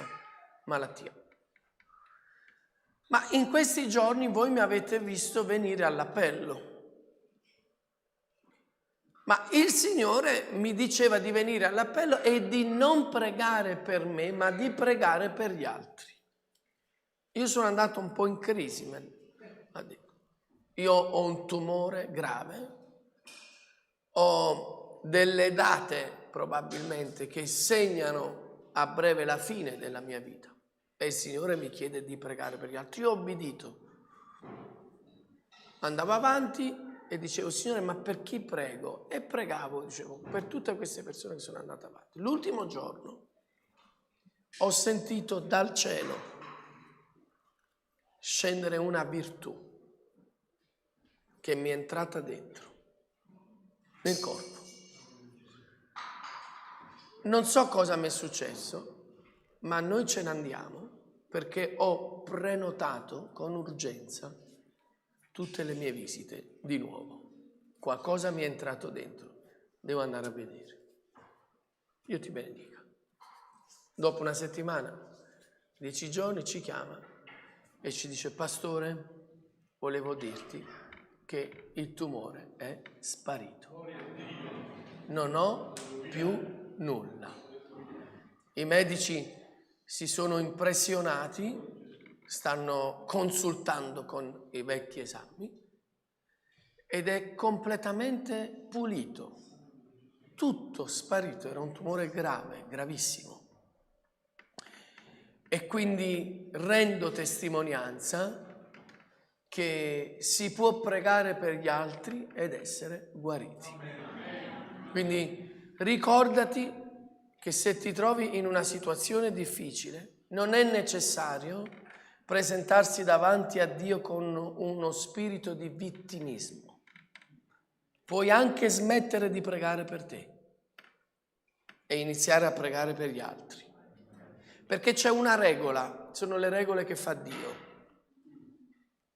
F: malattia. Ma in questi giorni voi mi avete visto venire all'appello, ma il Signore mi diceva di venire all'appello e di non pregare per me, ma di pregare per gli altri. Io sono andato un po' in crisi, ha detto. Io ho un tumore grave, ho delle date probabilmente che segnano a breve la fine della mia vita e il Signore mi chiede di pregare per gli altri. Io ho obbedito, andavo avanti e dicevo: Signore, ma per chi prego? E pregavo, dicevo, per tutte queste persone che sono andate avanti. L'ultimo giorno ho sentito dal cielo scendere una virtù che mi è entrata dentro, nel corpo. Non so cosa mi è successo, ma noi ce ne andiamo perché ho prenotato con urgenza tutte le mie visite di nuovo. Qualcosa mi è entrato dentro, devo andare a vedere. Dio ti benedica. Dopo una settimana, 10 giorni ci chiama e ci dice: pastore, volevo dirti che il tumore è sparito. Non ho più nulla. I medici si sono impressionati, stanno consultando con i vecchi esami ed è completamente pulito. Tutto sparito, era un tumore grave, gravissimo. E quindi rendo testimonianza che si può pregare per gli altri ed essere guariti. Quindi ricordati che se ti trovi in una situazione difficile, non è necessario presentarsi davanti a Dio con uno spirito di vittimismo. Puoi anche smettere di pregare per te e iniziare a pregare per gli altri. Perché c'è una regola, sono le regole che fa Dio.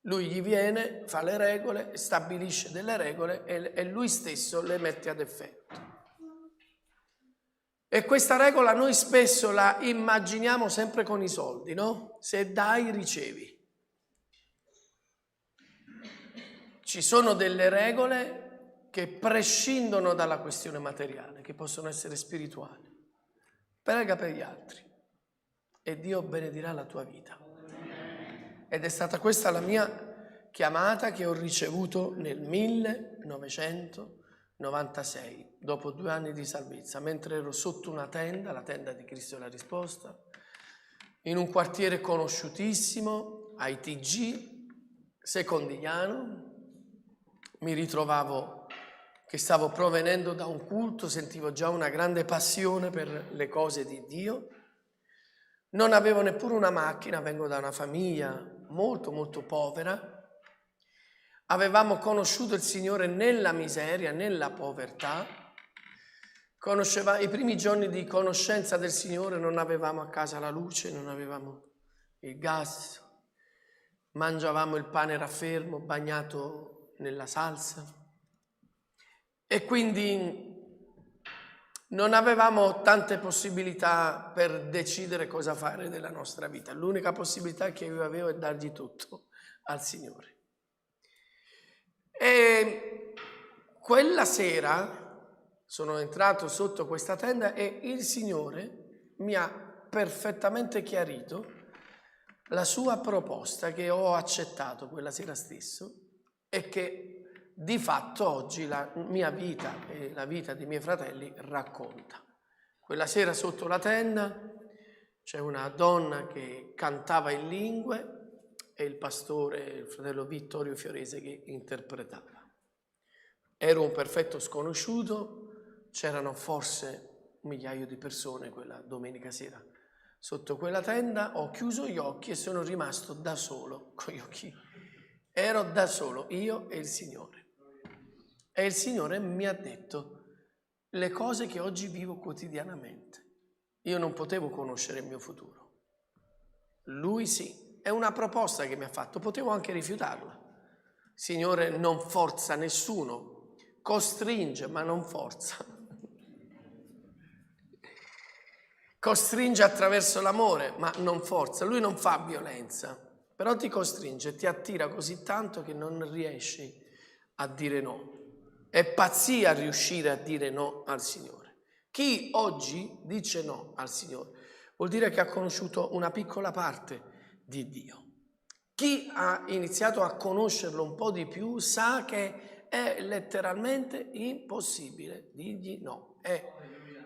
F: Lui gli viene, fa le regole, stabilisce delle regole e lui stesso le mette ad effetto. E questa regola noi spesso la immaginiamo sempre con i soldi, no? Se dai, ricevi. Ci sono delle regole che prescindono dalla questione materiale, che possono essere spirituali. Prega per gli altri e Dio benedirà la tua vita. Ed è stata questa la mia chiamata che ho ricevuto nel 1996, dopo 2 anni di salvezza, mentre ero sotto una tenda, la tenda di Cristo è la risposta, in un quartiere conosciutissimo, ai TG, Secondigliano. Mi ritrovavo che stavo provenendo da un culto, sentivo già una grande passione per le cose di Dio. Non avevo neppure una macchina, vengo da una famiglia molto molto povera. Avevamo conosciuto il Signore nella miseria, nella povertà. I primi giorni di conoscenza del Signore non avevamo a casa la luce, non avevamo il gas, mangiavamo il pane raffermo bagnato nella salsa e quindi non avevamo tante possibilità per decidere cosa fare della nostra vita. L'unica possibilità che io avevo è dargli tutto al Signore. E quella sera sono entrato sotto questa tenda e il Signore mi ha perfettamente chiarito la sua proposta che ho accettato quella sera stesso e che di fatto oggi la mia vita e la vita dei miei fratelli racconta. Quella sera sotto la tenda c'è una donna che cantava in lingue e il pastore, il fratello Vittorio Fiorese, che interpretava. Ero un perfetto sconosciuto, c'erano forse 1.000.000 di persone quella domenica sera. Sotto quella tenda ho chiuso gli occhi e sono rimasto da solo con gli occhi. Ero da solo, io e il Signore. E il Signore mi ha detto le cose che oggi vivo quotidianamente. Io non potevo conoscere il mio futuro. Lui sì. È una proposta che mi ha fatto, potevo anche rifiutarla. Signore non forza nessuno, costringe ma non forza. Costringe attraverso l'amore ma non forza. Lui non fa violenza, però ti costringe, ti attira così tanto che non riesci a dire no. È pazzia riuscire a dire no al Signore. Chi oggi dice no al Signore vuol dire che ha conosciuto una piccola parte di Dio. Chi ha iniziato a conoscerlo un po' di più sa che è letteralmente impossibile dirgli no. È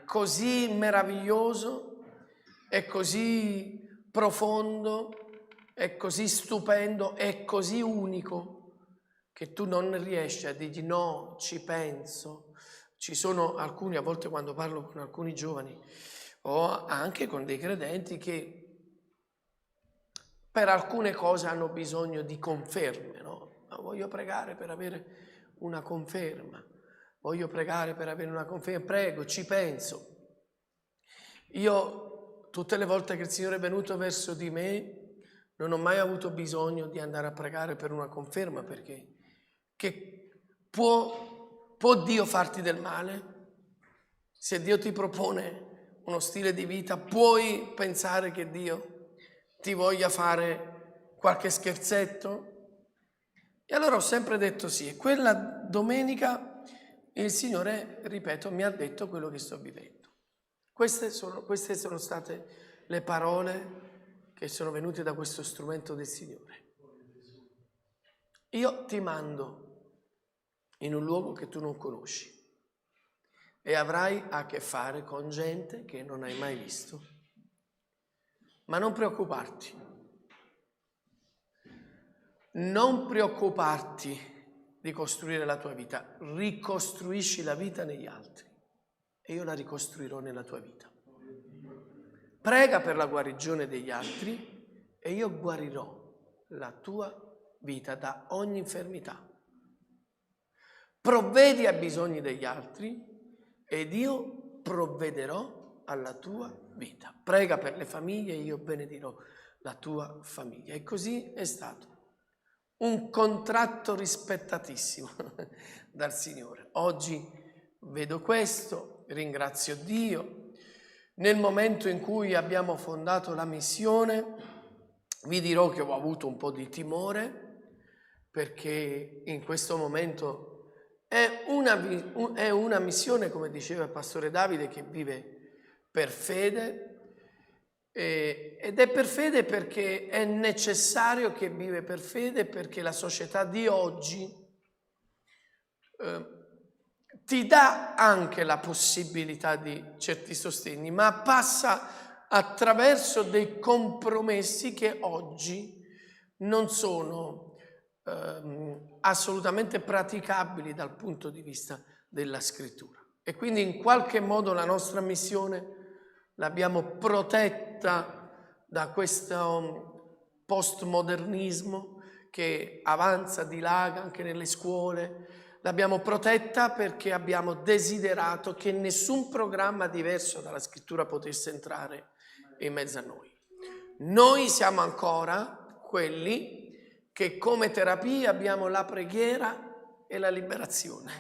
F: così meraviglioso, è così profondo, è così stupendo, è così unico che tu non riesci a dirgli no, ci penso. Ci sono alcuni, a volte quando parlo con alcuni giovani o anche con dei credenti, che per alcune cose hanno bisogno di conferme, no? Voglio pregare per avere una conferma, voglio pregare per avere una conferma, prego, ci penso. Io tutte le volte che il Signore è venuto verso di me non ho mai avuto bisogno di andare a pregare per una conferma, perché può Dio farti del male? Se Dio ti propone uno stile di vita, puoi pensare che Dio ti voglia fare qualche scherzetto? E allora ho sempre detto sì. E quella domenica il Signore, ripeto, mi ha detto quello che sto vivendo. Queste sono state le parole che sono venute da questo strumento del Signore. Io ti mando in un luogo che tu non conosci e avrai a che fare con gente che non hai mai visto. Ma non preoccuparti. Non preoccuparti di costruire la tua vita, ricostruisci la vita negli altri e io la ricostruirò nella tua vita. Prega per la guarigione degli altri e io guarirò la tua vita da ogni infermità. Provvedi ai bisogni degli altri ed io provvederò alla tua vita. Prega per le famiglie e io benedirò la tua famiglia. E così è stato. Un contratto rispettatissimo dal Signore. Oggi vedo questo, ringrazio Dio. Nel momento in cui abbiamo fondato la missione, vi dirò che ho avuto un po' di timore, perché in questo momento è una missione, come diceva il pastore Davide, che vive per fede, ed è per fede perché è necessario che vive per fede, perché la società di oggi ti dà anche la possibilità di certi sostegni, ma passa attraverso dei compromessi che oggi non sono assolutamente praticabili dal punto di vista della scrittura. E quindi in qualche modo la nostra missione l'abbiamo protetta da questo postmodernismo che avanza, dilaga anche nelle scuole. L'abbiamo protetta perché abbiamo desiderato che nessun programma diverso dalla scrittura potesse entrare in mezzo a noi. Noi siamo ancora quelli che come terapia abbiamo la preghiera e la liberazione.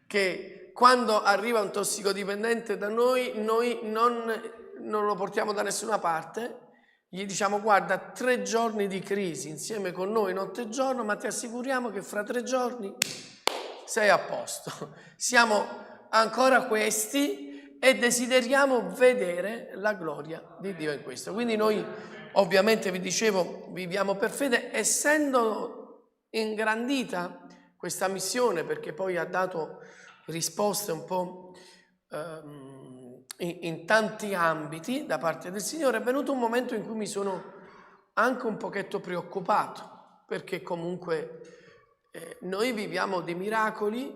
F: Che quando arriva un tossicodipendente da noi non lo portiamo da nessuna parte, gli diciamo: guarda, 3 giorni di crisi insieme con noi notte e giorno, ma ti assicuriamo che fra 3 giorni sei a posto. Siamo ancora questi e desideriamo vedere la gloria di Dio in questo. Quindi noi ovviamente, vi dicevo, viviamo per fede, essendo ingrandita questa missione, perché poi ha dato risposte un po' in tanti ambiti da parte del Signore. È venuto un momento in cui mi sono anche un pochetto preoccupato, perché comunque noi viviamo dei miracoli,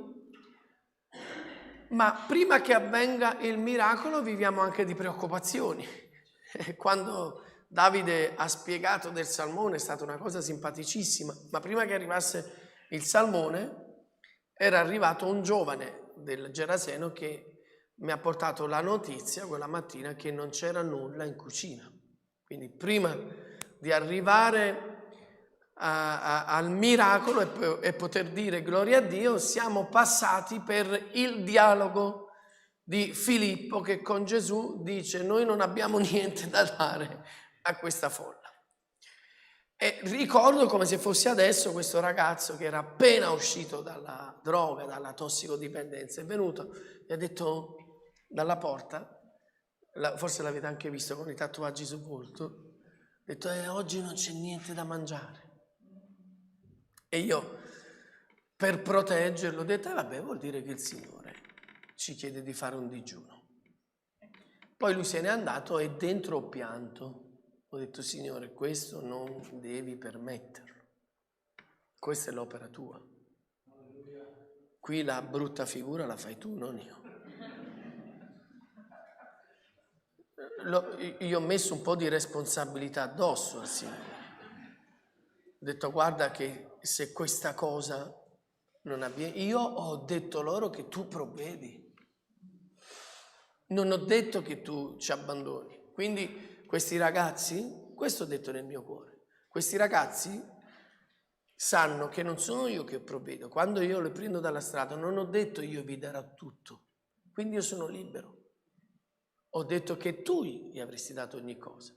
F: ma prima che avvenga il miracolo viviamo anche di preoccupazioni. Quando Davide ha spiegato del salmone è stata una cosa simpaticissima, ma prima che arrivasse il salmone era arrivato un giovane del Geraseno che mi ha portato la notizia quella mattina che non c'era nulla in cucina. Quindi prima di arrivare al miracolo e poter dire gloria a Dio, siamo passati per il dialogo di Filippo che con Gesù dice: noi non abbiamo niente da dare a questa folla. E ricordo come se fosse adesso questo ragazzo che era appena uscito dalla droga, dalla tossicodipendenza, è venuto e ha detto dalla porta, forse l'avete anche visto con i tatuaggi sul volto, ha detto: oggi non c'è niente da mangiare. E io, per proteggerlo, ho detto: vabbè, vuol dire che il Signore ci chiede di fare un digiuno. Poi lui se n'è andato e dentro ho pianto. Ho detto: Signore, questo non devi permetterlo. Questa è l'opera tua. Qui la brutta figura la fai tu, non io. Io ho messo un po' di responsabilità addosso al Signore. Ho detto: guarda che se questa cosa non avviene, io ho detto loro che tu provvedi. Non ho detto che tu ci abbandoni. Quindi questi ragazzi, questo ho detto nel mio cuore, questi ragazzi sanno che non sono io che provvedo. Quando io li prendo dalla strada non ho detto io vi darò tutto. Quindi io sono libero. ho detto che tu gli avresti dato ogni cosa.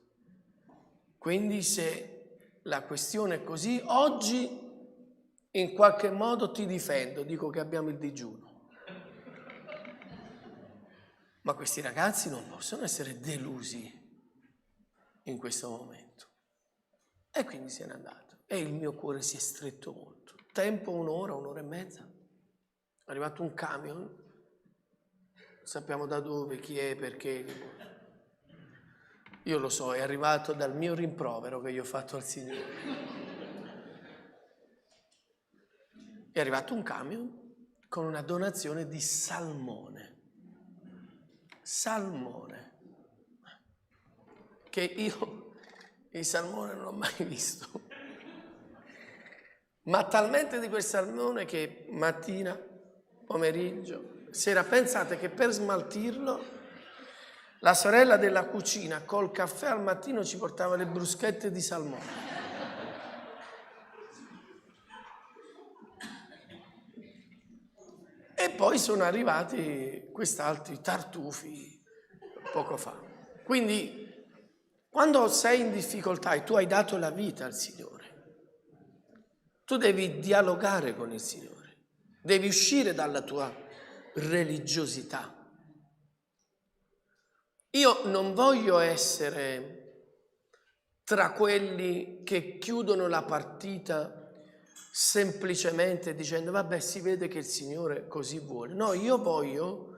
F: Quindi se la questione è così, oggi in qualche modo ti difendo, dico che abbiamo il digiuno. Ma questi ragazzi non possono essere delusi in questo momento. E quindi se n'è andato. E il mio cuore si è stretto molto. Tempo un'ora e mezza. È arrivato un camion. Sappiamo da dove, chi è, perché. Io lo so, è arrivato dal mio rimprovero che io ho fatto al Signore. È arrivato un camion con una donazione di salmone. Salmone. Che io il salmone non l'ho mai visto. Ma talmente di quel salmone che mattina, pomeriggio, sera, pensate che per smaltirlo la sorella della cucina col caffè al mattino ci portava le bruschette di salmone. E poi sono arrivati quest'altri tartufi poco fa. Quindi quando sei in difficoltà e tu hai dato la vita al Signore, tu devi dialogare con il Signore, devi uscire dalla tua religiosità. Io non voglio essere tra quelli che chiudono la partita semplicemente dicendo vabbè, si vede che il Signore così vuole. No, io voglio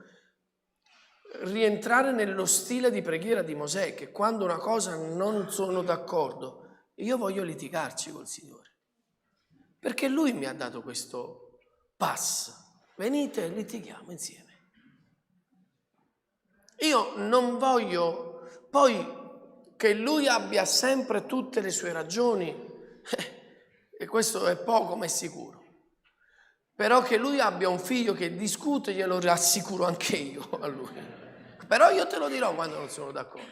F: rientrare nello stile di preghiera di Mosè, che quando una cosa non sono d'accordo, io voglio litigarci col Signore. Perché Lui mi ha dato questo pass. Venite, litighiamo insieme. Io non voglio poi che Lui abbia sempre tutte le sue ragioni, e questo è poco ma è sicuro. Però che Lui abbia un figlio che discute, glielo rassicuro anche io a Lui. Però io te lo dirò quando non sono d'accordo.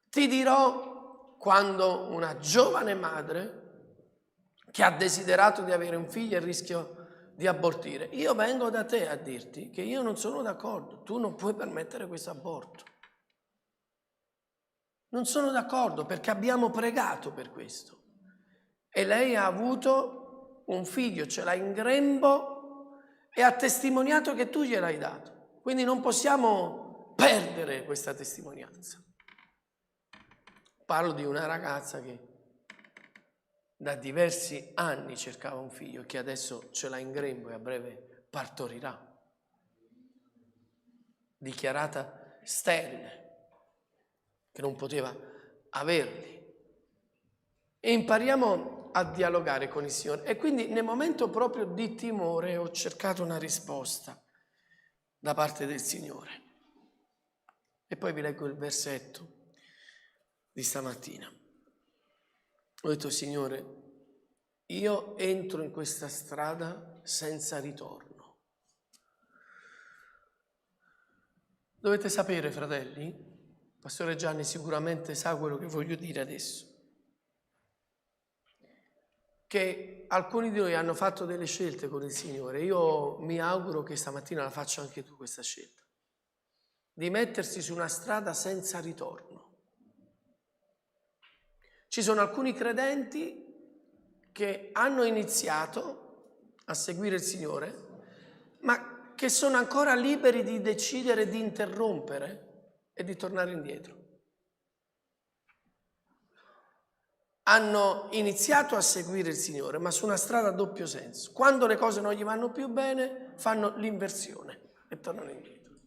F: Ti dirò quando una giovane madre che ha desiderato di avere un figlio e rischia di abortire, io vengo da te a dirti che io non sono d'accordo, tu non puoi permettere questo aborto. Non sono d'accordo perché abbiamo pregato per questo. E lei ha avuto un figlio, ce l'ha in grembo e ha testimoniato che tu gliel'hai dato. Quindi non possiamo perdere questa testimonianza. Parlo di una ragazza che da diversi anni cercava un figlio, che adesso ce l'ha in grembo e a breve partorirà. Dichiarata sterile, che non poteva averli. E impariamo a dialogare con il Signore. E quindi nel momento proprio di timore ho cercato una risposta da parte del Signore. E poi vi leggo il versetto di stamattina. Ho detto, Signore, io entro in questa strada senza ritorno. Dovete sapere, fratelli, Pastore Gianni sicuramente sa quello che voglio dire adesso, che alcuni di noi hanno fatto delle scelte con il Signore. Io mi auguro che stamattina la faccia anche tu questa scelta, di mettersi su una strada senza ritorno. Ci sono alcuni credenti che hanno iniziato a seguire il Signore, ma che sono ancora liberi di decidere di interrompere e di tornare indietro. Hanno iniziato a seguire il Signore, ma su una strada a doppio senso. Quando le cose non gli vanno più bene, fanno l'inversione e tornano indietro.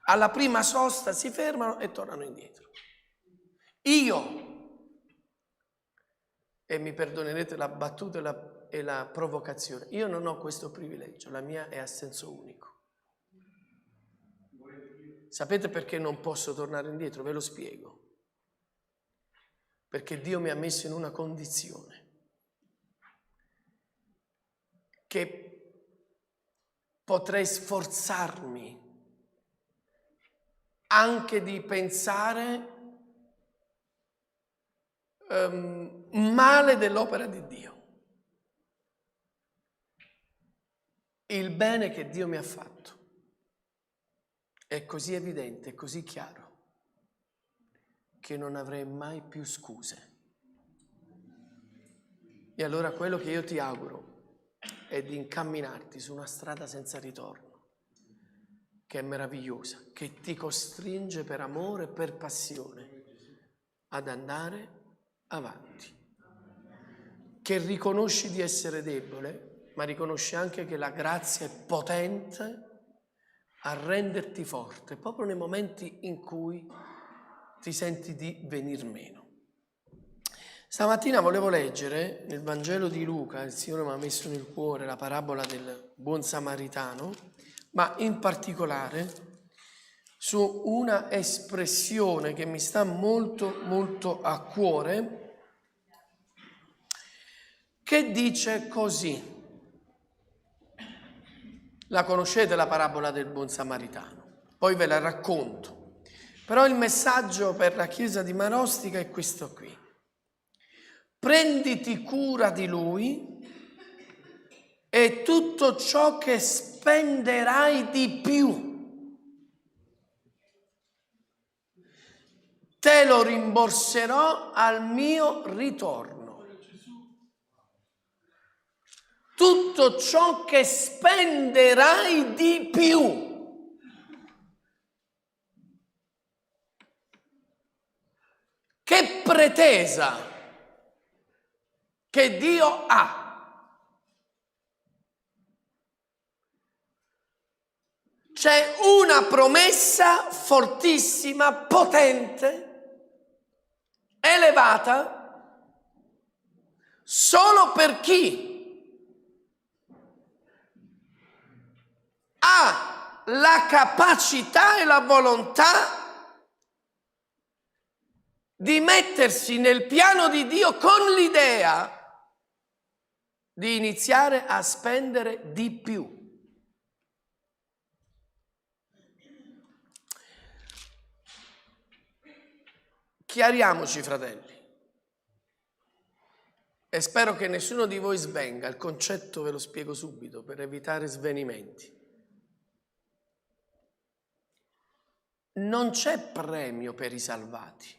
F: Alla prima sosta si fermano e tornano indietro. Io, e mi perdonerete la battuta e la provocazione, io non ho questo privilegio, la mia è a senso unico. Sapete perché non posso tornare indietro? Ve lo spiego. Perché Dio mi ha messo in una condizione che potrei sforzarmi anche di pensare male dell'opera di Dio. Il bene che Dio mi ha fatto è così evidente, è così chiaro, che non avrei mai più scuse. E allora quello che io ti auguro è di incamminarti su una strada senza ritorno, che è meravigliosa, che ti costringe per amore e per passione ad andare avanti, che riconosci di essere debole, ma riconosci anche che la grazia è potente a renderti forte, proprio nei momenti in cui ti senti di venir meno. Stamattina volevo leggere nel Vangelo di Luca, il Signore mi ha messo nel cuore la parabola del buon samaritano, ma in particolare su una espressione che mi sta molto molto a cuore, che dice così. La conoscete la parabola del buon samaritano, poi ve la racconto. Però il messaggio per la chiesa di Marostica è questo qui. Prenditi cura di lui e tutto ciò che spenderai di più te lo rimborserò al mio ritorno. Tutto ciò che spenderai di più. Che pretesa che Dio ha. C'è una promessa fortissima, potente, elevata, solo per chi ha la capacità e la volontà di mettersi nel piano di Dio con l'idea di iniziare a spendere di più. Chiariamoci, fratelli, e spero che nessuno di voi svenga, il concetto ve lo spiego subito per evitare svenimenti. Non c'è premio per i salvati.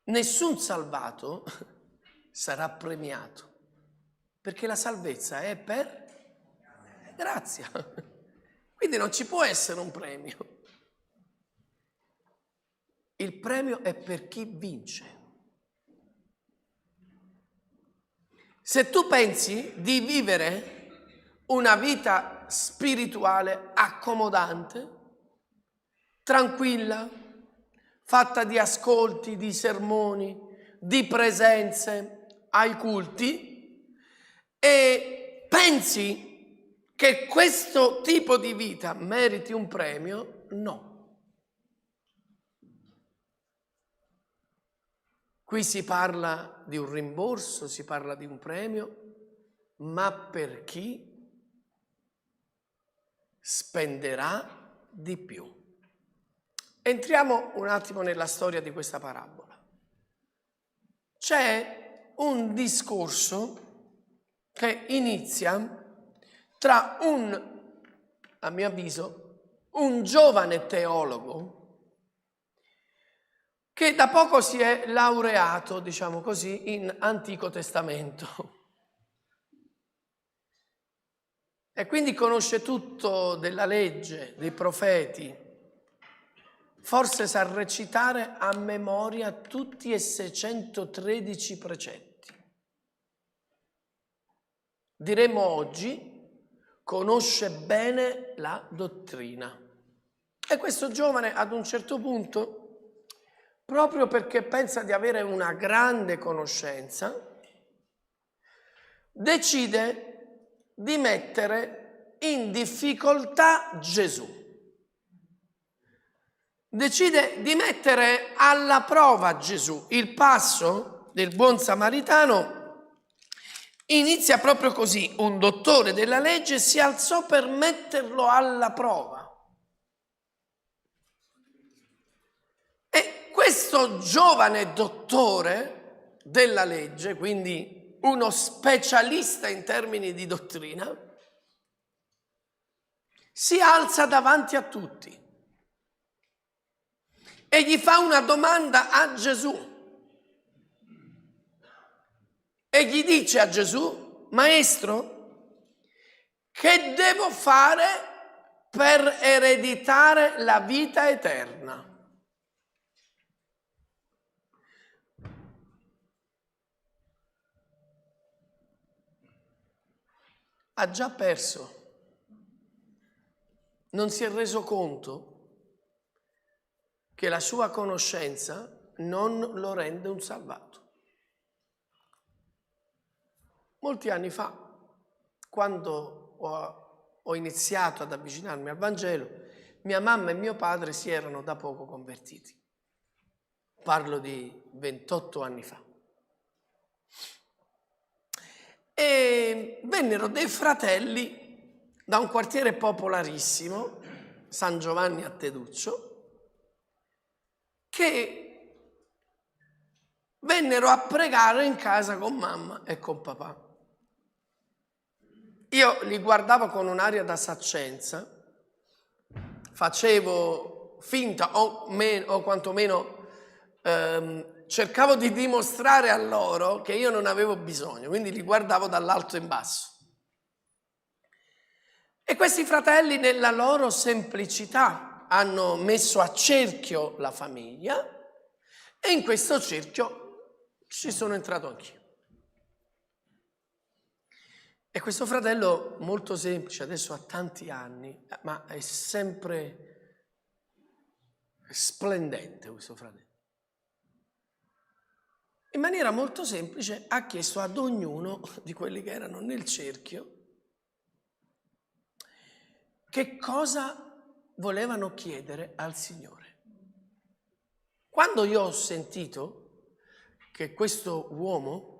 F: Nessun salvato sarà premiato, perché la salvezza è per grazia. Quindi non ci può essere un premio. Il premio è per chi vince. Se tu pensi di vivere una vita spirituale accomodante, tranquilla, fatta di ascolti, di sermoni, di presenze ai culti, e pensi che questo tipo di vita meriti un premio, no. Qui si parla di un rimborso, si parla di un premio, ma per chi spenderà di più. Entriamo un attimo nella storia di questa parabola. C'è un discorso che inizia tra a mio avviso, un giovane teologo che da poco si è laureato, diciamo così, in Antico Testamento. E quindi conosce tutto della legge, dei profeti. Forse sa recitare a memoria tutti e 613 precetti. Diremmo oggi, conosce bene la dottrina. E questo giovane ad un certo punto, proprio perché pensa di avere una grande conoscenza, decide di mettere in difficoltà Gesù. Decide di mettere alla prova Gesù. Il passo del buon samaritano inizia proprio così. Un dottore della legge si alzò per metterlo alla prova. E questo giovane dottore della legge, quindi uno specialista in termini di dottrina, si alza davanti a tutti e gli fa una domanda a Gesù. E gli dice a Gesù: Maestro, che devo fare per ereditare la vita eterna? Ha già perso. Non si è reso conto che la sua conoscenza non lo rende un salvato. Molti anni fa, quando ho iniziato ad avvicinarmi al Vangelo, mia mamma e mio padre si erano da poco convertiti. Parlo di 28 anni fa. E vennero dei fratelli da un quartiere popolarissimo, San Giovanni a Teduccio, che vennero a pregare in casa con mamma e con papà. Io li guardavo con un'aria da saccenza, facevo finta o quantomeno cercavo di dimostrare a loro che io non avevo bisogno, quindi li guardavo dall'alto in basso. E questi fratelli, nella loro semplicità, hanno messo a cerchio la famiglia e in questo cerchio ci sono entrato anch'io. E questo fratello molto semplice, adesso ha tanti anni, ma è sempre splendente questo fratello. In maniera molto semplice ha chiesto ad ognuno di quelli che erano nel cerchio che cosa volevano chiedere al Signore. Quando io ho sentito che questo uomo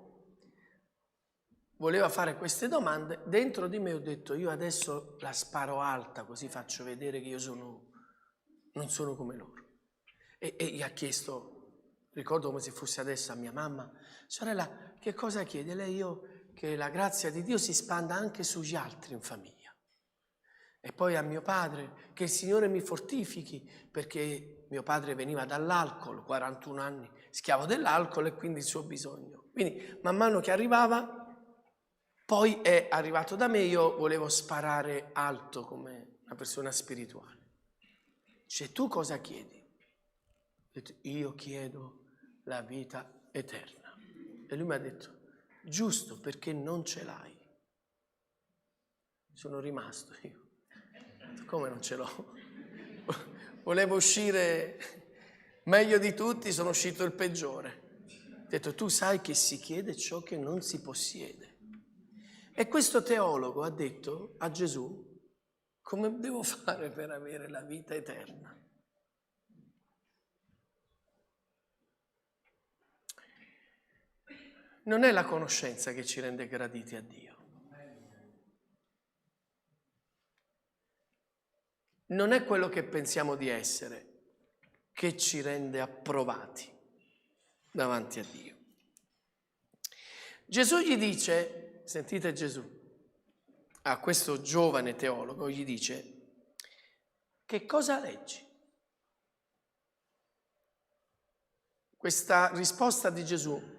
F: voleva fare queste domande, dentro di me ho detto: io adesso la sparo alta, così faccio vedere che io non sono come loro. E gli ha chiesto, ricordo come se fosse adesso, a mia mamma: sorella, che cosa chiede? Lei che la grazia di Dio si spanda anche sugli altri in famiglia. E poi a mio padre, che il Signore mi fortifichi, perché mio padre veniva dall'alcol, 41 anni, schiavo dell'alcol, e quindi il suo bisogno. Quindi man mano che arrivava, poi è arrivato da me, io volevo sparare alto come una persona spirituale. Dice: tu cosa chiedi? Ho detto: io chiedo la vita eterna. E lui mi ha detto: giusto, perché non ce l'hai. Sono rimasto io. Come non ce l'ho? Volevo uscire meglio di tutti, sono uscito il peggiore. Ho detto: tu sai che si chiede ciò che non si possiede. E questo teologo ha detto a Gesù: come devo fare per avere la vita eterna? Non è la conoscenza che ci rende graditi a Dio. Non è quello che pensiamo di essere che ci rende approvati davanti a Dio. Gesù gli dice, sentite Gesù, a questo giovane teologo gli dice: che cosa leggi? Questa risposta di Gesù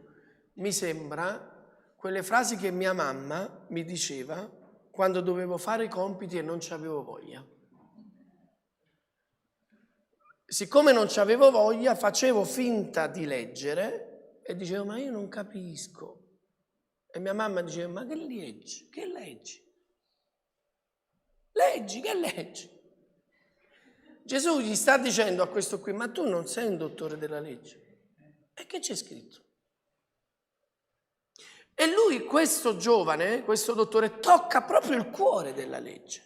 F: mi sembra quelle frasi che mia mamma mi diceva quando dovevo fare i compiti e non c'avevo voglia. Siccome non c'avevo voglia, facevo finta di leggere e dicevo: ma io non capisco. E mia mamma diceva: ma che leggi? Che leggi? Leggi, che leggi? Gesù gli sta dicendo a questo qui: ma tu non sei un dottore della legge. E che c'è scritto? E lui, questo giovane, questo dottore, tocca proprio il cuore della legge.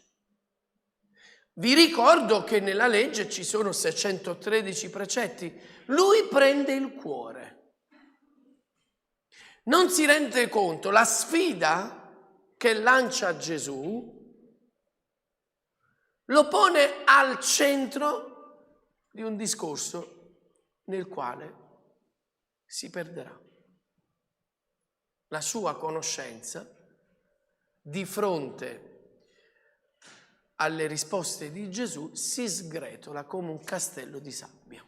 F: Vi ricordo che nella legge ci sono 613 precetti. Lui prende il cuore. Non si rende conto la sfida che lancia Gesù, lo pone al centro di un discorso nel quale si perderà. La sua conoscenza di fronte alle risposte di Gesù si sgretola come un castello di sabbia.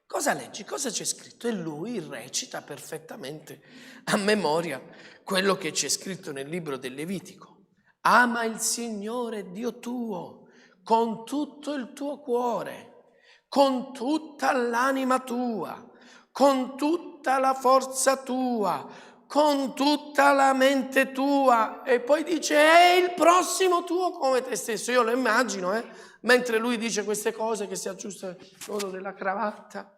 F: Cosa leggi? Cosa c'è scritto? E lui recita perfettamente a memoria quello che c'è scritto nel libro del Levitico. Ama il Signore Dio tuo con tutto il tuo cuore, con tutta l'anima tua, con tutta la forza tua, con tutta la mente tua. E poi dice, è il prossimo tuo come te stesso. Io lo immagino, mentre lui dice queste cose, che si aggiusta il nodo della cravatta,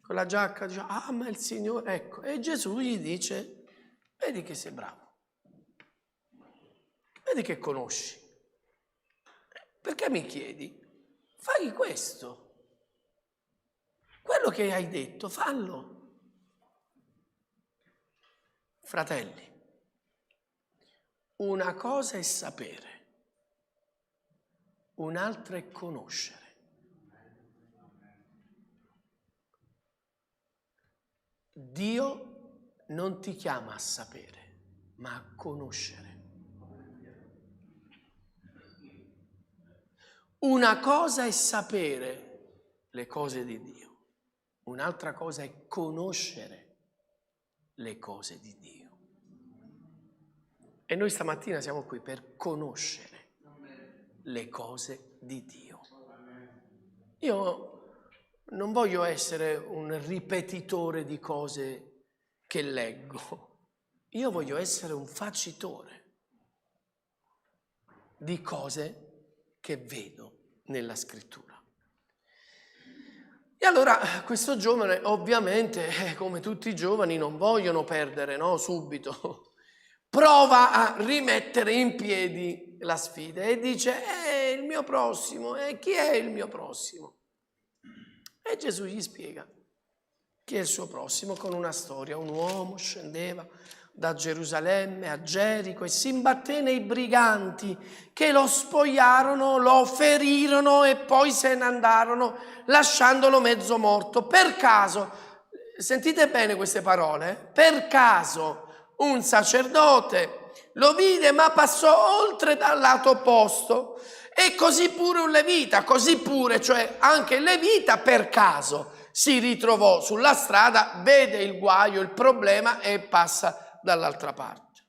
F: con la giacca, dice, ama il Signore. Ecco, e Gesù gli dice, vedi che sei bravo, vedi che conosci. Perché mi chiedi? Fai questo. Quello che hai detto, fallo. Fratelli, una cosa è sapere, un'altra è conoscere. Dio non ti chiama a sapere, ma a conoscere. Una cosa è sapere le cose di Dio, un'altra cosa è conoscere le cose di Dio. E noi stamattina siamo qui per conoscere le cose di Dio. Io non voglio essere un ripetitore di cose che leggo, io voglio essere un facitore di cose che vedo nella scrittura. E allora questo giovane, ovviamente, come tutti i giovani, non vogliono perdere, no, subito. Prova a rimettere in piedi la sfida e dice, il mio prossimo, chi è il mio prossimo? E Gesù gli spiega chi è il suo prossimo con una storia. Un uomo scendeva da Gerusalemme a Gerico e si imbatté nei briganti che lo spogliarono, lo ferirono e poi se ne andarono lasciandolo mezzo morto. Per caso, sentite bene queste parole, per caso un sacerdote lo vide ma passò oltre dal lato opposto, e così pure un levita, così pure, cioè anche il levita per caso si ritrovò sulla strada, vede il guaio, il problema e passa dall'altra parte.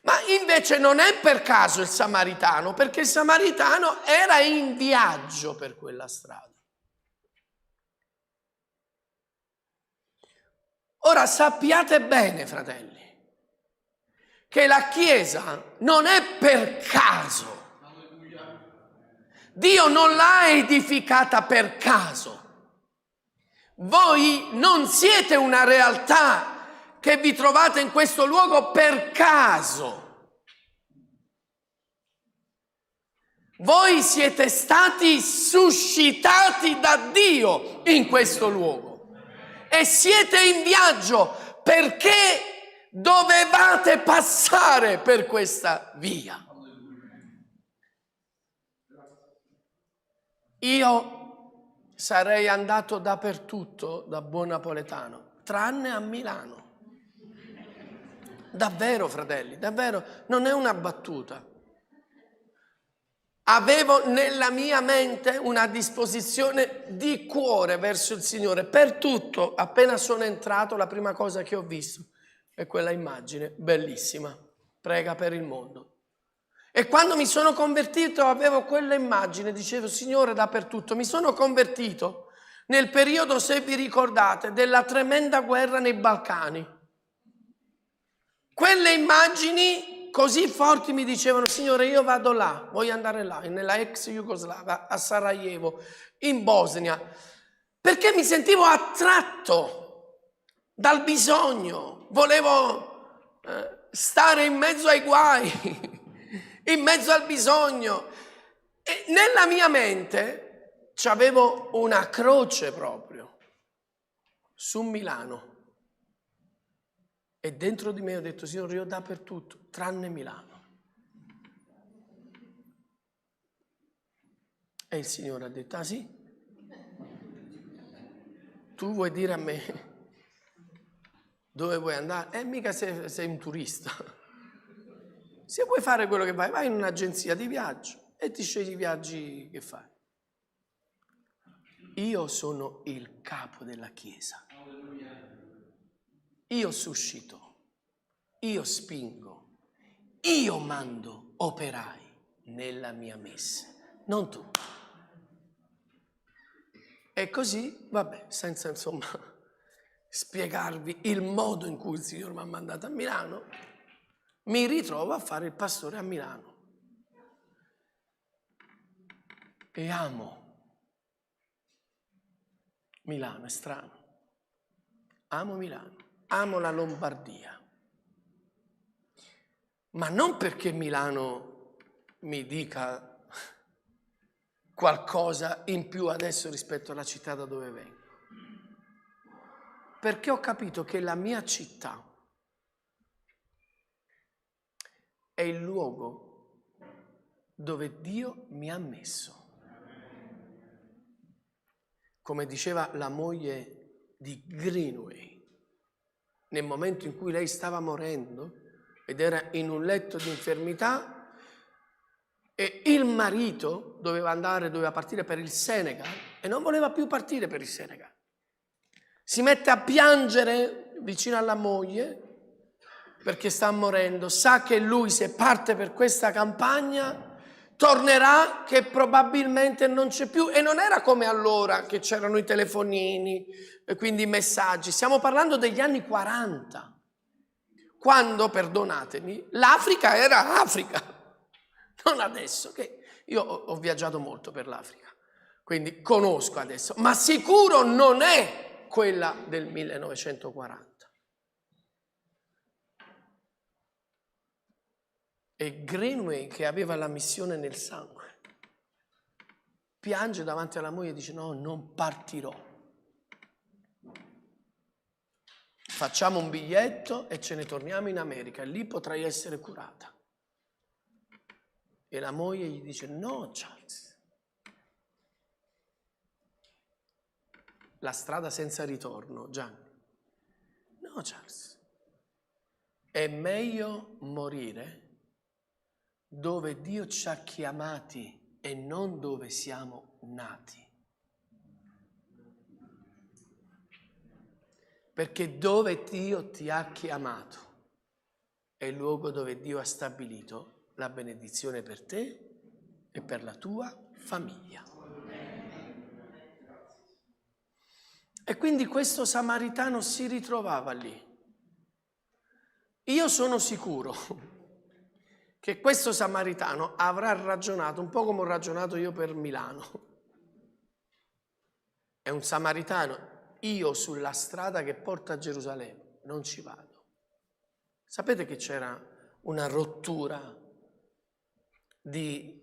F: Ma invece non è per caso il samaritano, perché il samaritano era in viaggio per quella strada. Ora sappiate bene, fratelli, che la Chiesa non è per caso. Dio non l'ha edificata per caso. Voi non siete una realtà che vi trovate in questo luogo per caso. Voi siete stati suscitati da Dio in questo luogo e siete in viaggio perché dovevate passare per questa via. Io sarei andato dappertutto da buon napoletano, tranne a Milano. Davvero, fratelli, davvero, non è una battuta. Avevo nella mia mente una disposizione di cuore verso il Signore. Per tutto, appena sono entrato, la prima cosa che ho visto è quella immagine bellissima. Prega per il mondo. E quando mi sono convertito avevo quella immagine, dicevo, Signore, dappertutto. Mi sono convertito nel periodo, se vi ricordate, della tremenda guerra nei Balcani. Quelle immagini così forti mi dicevano, Signore, io vado là, voglio andare là, nella ex Jugoslavia, a Sarajevo, in Bosnia, perché mi sentivo attratto dal bisogno, volevo stare in mezzo ai guai, in mezzo al bisogno. E nella mia mente c'avevo una croce proprio su Milano. E dentro di me ho detto, Signore, io dappertutto, tranne Milano. E il Signore ha detto, ah sì? Tu vuoi dire a me dove vuoi andare? Mica sei un turista. Se vuoi fare quello che vai in un'agenzia di viaggio e ti scegli i viaggi che fai. Io sono il capo della Chiesa. Io suscito, io spingo, io mando operai nella mia messa, non tu. E così, vabbè, senza insomma spiegarvi il modo in cui il Signore mi ha mandato a Milano, mi ritrovo a fare il pastore a Milano. E amo Milano, è strano. Amo Milano, amo la Lombardia. Ma non perché Milano mi dica qualcosa in più adesso rispetto alla città da dove vengo. Perché ho capito che la mia città è il luogo dove Dio mi ha messo. Come diceva la moglie di Greenway, nel momento in cui lei stava morendo ed era in un letto di infermità e il marito doveva partire per il Senegal e non voleva più partire per il Senegal. Si mette a piangere vicino alla moglie perché sta morendo, sa che lui se parte per questa campagna tornerà che probabilmente non c'è più, e non era come allora che c'erano i telefonini e quindi i messaggi. Stiamo parlando degli anni 40, quando, perdonatemi, l'Africa era Africa, non adesso, che io ho viaggiato molto per l'Africa, quindi conosco adesso, ma sicuro non è quella del 1940. E Greenway, che aveva la missione nel sangue, piange davanti alla moglie e dice: no, non partirò. Facciamo un biglietto e ce ne torniamo in America, e lì potrai essere curata. E la moglie gli dice: no, Charles, la strada senza ritorno, Gianni. No, Charles, è meglio morire dove Dio ci ha chiamati e non dove siamo nati. Perché dove Dio ti ha chiamato è il luogo dove Dio ha stabilito la benedizione per te e per la tua famiglia. E quindi questo samaritano si ritrovava lì. Io sono sicuro che questo samaritano avrà ragionato un po' come ho ragionato io per Milano. È un samaritano. Io sulla strada che porta a Gerusalemme non ci vado. Sapete che c'era una rottura di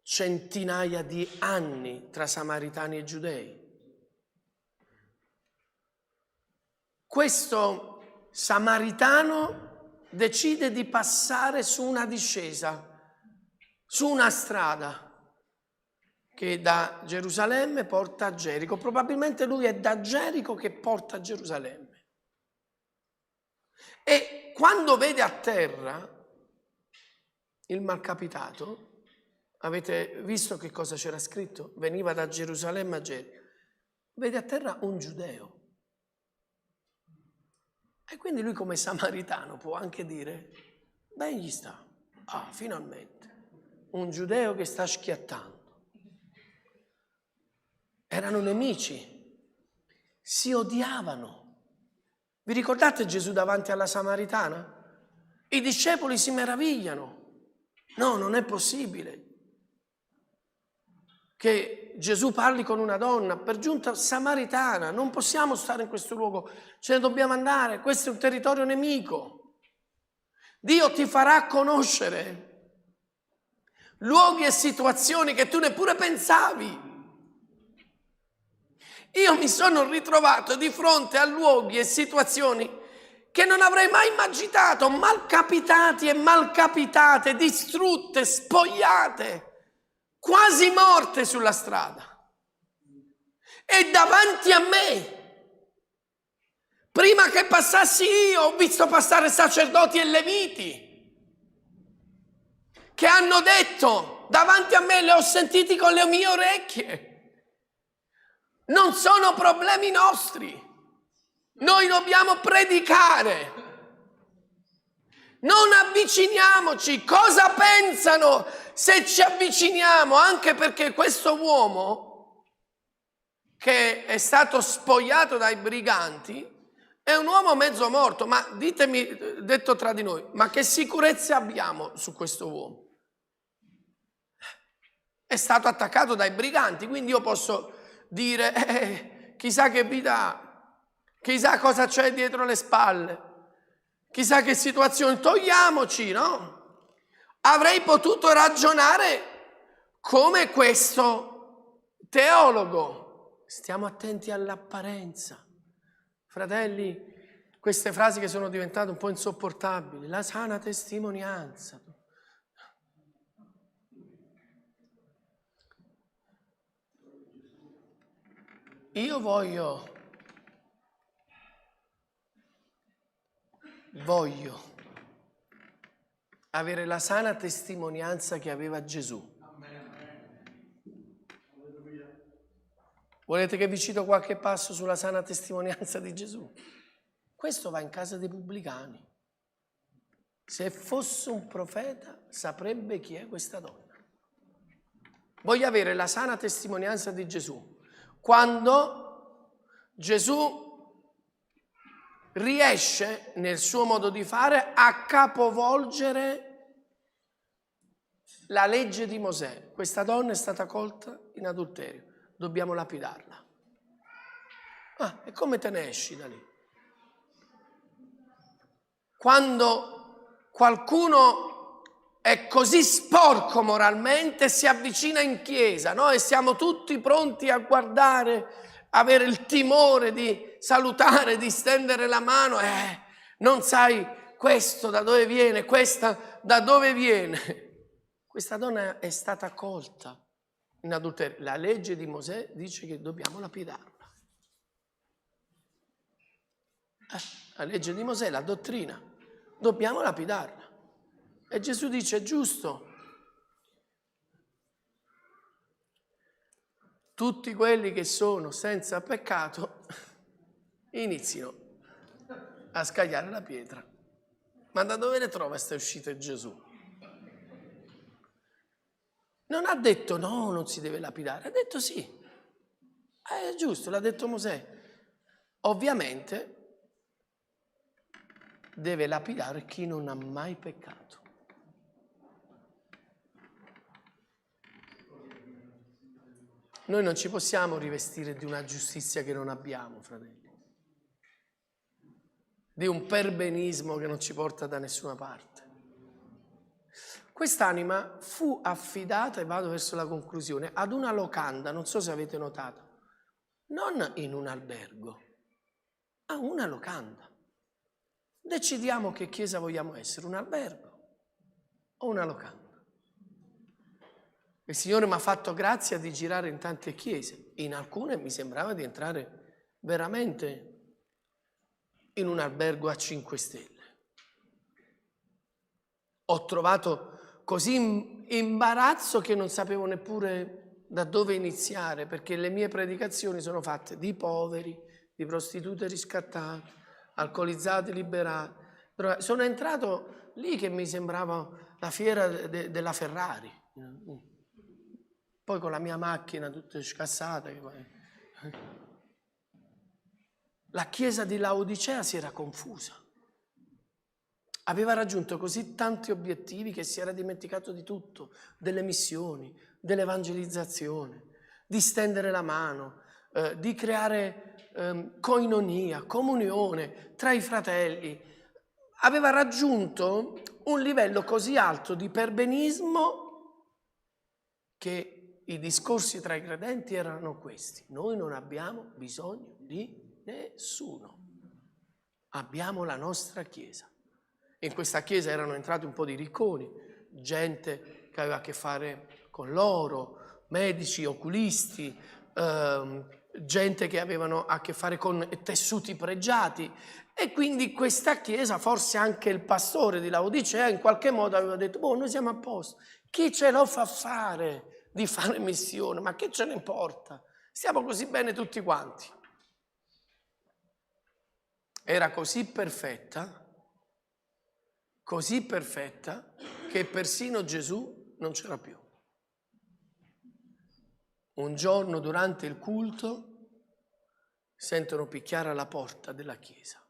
F: centinaia di anni tra samaritani e giudei? Questo samaritano decide di passare su una discesa, su una strada che da Gerusalemme porta a Gerico. Probabilmente lui è da Gerico che porta a Gerusalemme. E quando vede a terra il malcapitato, avete visto che cosa c'era scritto? Veniva da Gerusalemme a Gerico. Vede a terra un giudeo. E quindi lui come samaritano può anche dire: beh, gli sta, finalmente, un giudeo che sta schiattando. Erano nemici, si odiavano. Vi ricordate Gesù davanti alla samaritana? I discepoli si meravigliano. No, non è possibile che Gesù parli con una donna, per giunta samaritana. Non possiamo stare in questo luogo, ce ne dobbiamo andare, questo è un territorio nemico. Dio ti farà conoscere luoghi e situazioni che tu neppure pensavi. Io mi sono ritrovato di fronte a luoghi e situazioni che non avrei mai immaginato, malcapitati e malcapitate, distrutte, spogliate, quasi morte sulla strada. E davanti a me, prima che passassi io, ho visto passare sacerdoti e leviti. che hanno detto davanti a me, le ho sentiti con le mie orecchie, non sono problemi nostri. Noi dobbiamo predicare. Non avviciniamoci. Cosa pensano se ci avviciniamo? Anche perché questo uomo che è stato spogliato dai briganti è un uomo mezzo morto. Ma ditemi, detto tra di noi, ma che sicurezze abbiamo su questo uomo? È stato attaccato dai briganti, quindi io posso dire, chissà che vita ha. Chissà cosa c'è dietro le spalle, chissà che situazione, togliamoci, no? Avrei potuto ragionare come questo teologo. Stiamo attenti all'apparenza. Fratelli, queste frasi che sono diventate un po' insopportabili, la sana testimonianza. Io voglio avere la sana testimonianza che aveva Gesù. Volete che vi cito qualche passo sulla sana testimonianza di Gesù? Questo va in casa dei pubblicani. Se fosse un profeta saprebbe chi è questa donna. Voglio avere la sana testimonianza di Gesù. Quando Gesù riesce nel suo modo di fare a capovolgere la legge di Mosè. Questa donna è stata colta in adulterio, dobbiamo lapidarla. E come te ne esci da lì? Quando qualcuno è così sporco moralmente, si avvicina in chiesa, no? E siamo tutti pronti a guardare, avere il timore di salutare, di stendere la mano, non sai questo da dove viene, questa da dove viene. Questa donna è stata colta in adulterio. La legge di Mosè dice che dobbiamo lapidarla. La legge di Mosè, la dottrina, dobbiamo lapidarla. E Gesù dice, è giusto. Tutti quelli che sono senza peccato inizino a scagliare la pietra. Ma da dove le trova queste uscite Gesù? Non ha detto no, non si deve lapidare, ha detto sì. È giusto, l'ha detto Mosè. Ovviamente deve lapidare chi non ha mai peccato. Noi non ci possiamo rivestire di una giustizia che non abbiamo, fratelli, di un perbenismo che non ci porta da nessuna parte. Quest'anima fu affidata, e vado verso la conclusione, ad una locanda, non so se avete notato, non in un albergo, a una locanda. Decidiamo che chiesa vogliamo essere, un albergo o una locanda. Il Signore mi ha fatto grazia di girare in tante chiese, in alcune mi sembrava di entrare veramente in un albergo a 5 stelle. Ho trovato così imbarazzo che non sapevo neppure da dove iniziare, perché le mie predicazioni sono fatte di poveri, di prostitute riscattate, alcolizzati liberati. Sono entrato lì che mi sembrava la fiera della Ferrari. Poi con la mia macchina tutta scassata. La chiesa di Laodicea si era confusa. Aveva raggiunto così tanti obiettivi che si era dimenticato di tutto, delle missioni, dell'evangelizzazione, di stendere la mano, di creare koinonia, comunione tra i fratelli. Aveva raggiunto un livello così alto di perbenismo che i discorsi tra i credenti erano questi: noi non abbiamo bisogno di nessuno, abbiamo la nostra chiesa. In questa chiesa erano entrati un po' di ricconi, gente che aveva a che fare con l'oro, medici, oculisti, gente che avevano a che fare con tessuti pregiati, e quindi questa chiesa, forse anche il pastore di Laodicea, in qualche modo aveva detto: boh, noi siamo a posto, chi ce lo fa fare di fare missione? Ma che ce ne importa? Stiamo così bene tutti quanti. Era così perfetta, che persino Gesù non c'era più. Un giorno durante il culto sentono picchiare alla porta della chiesa.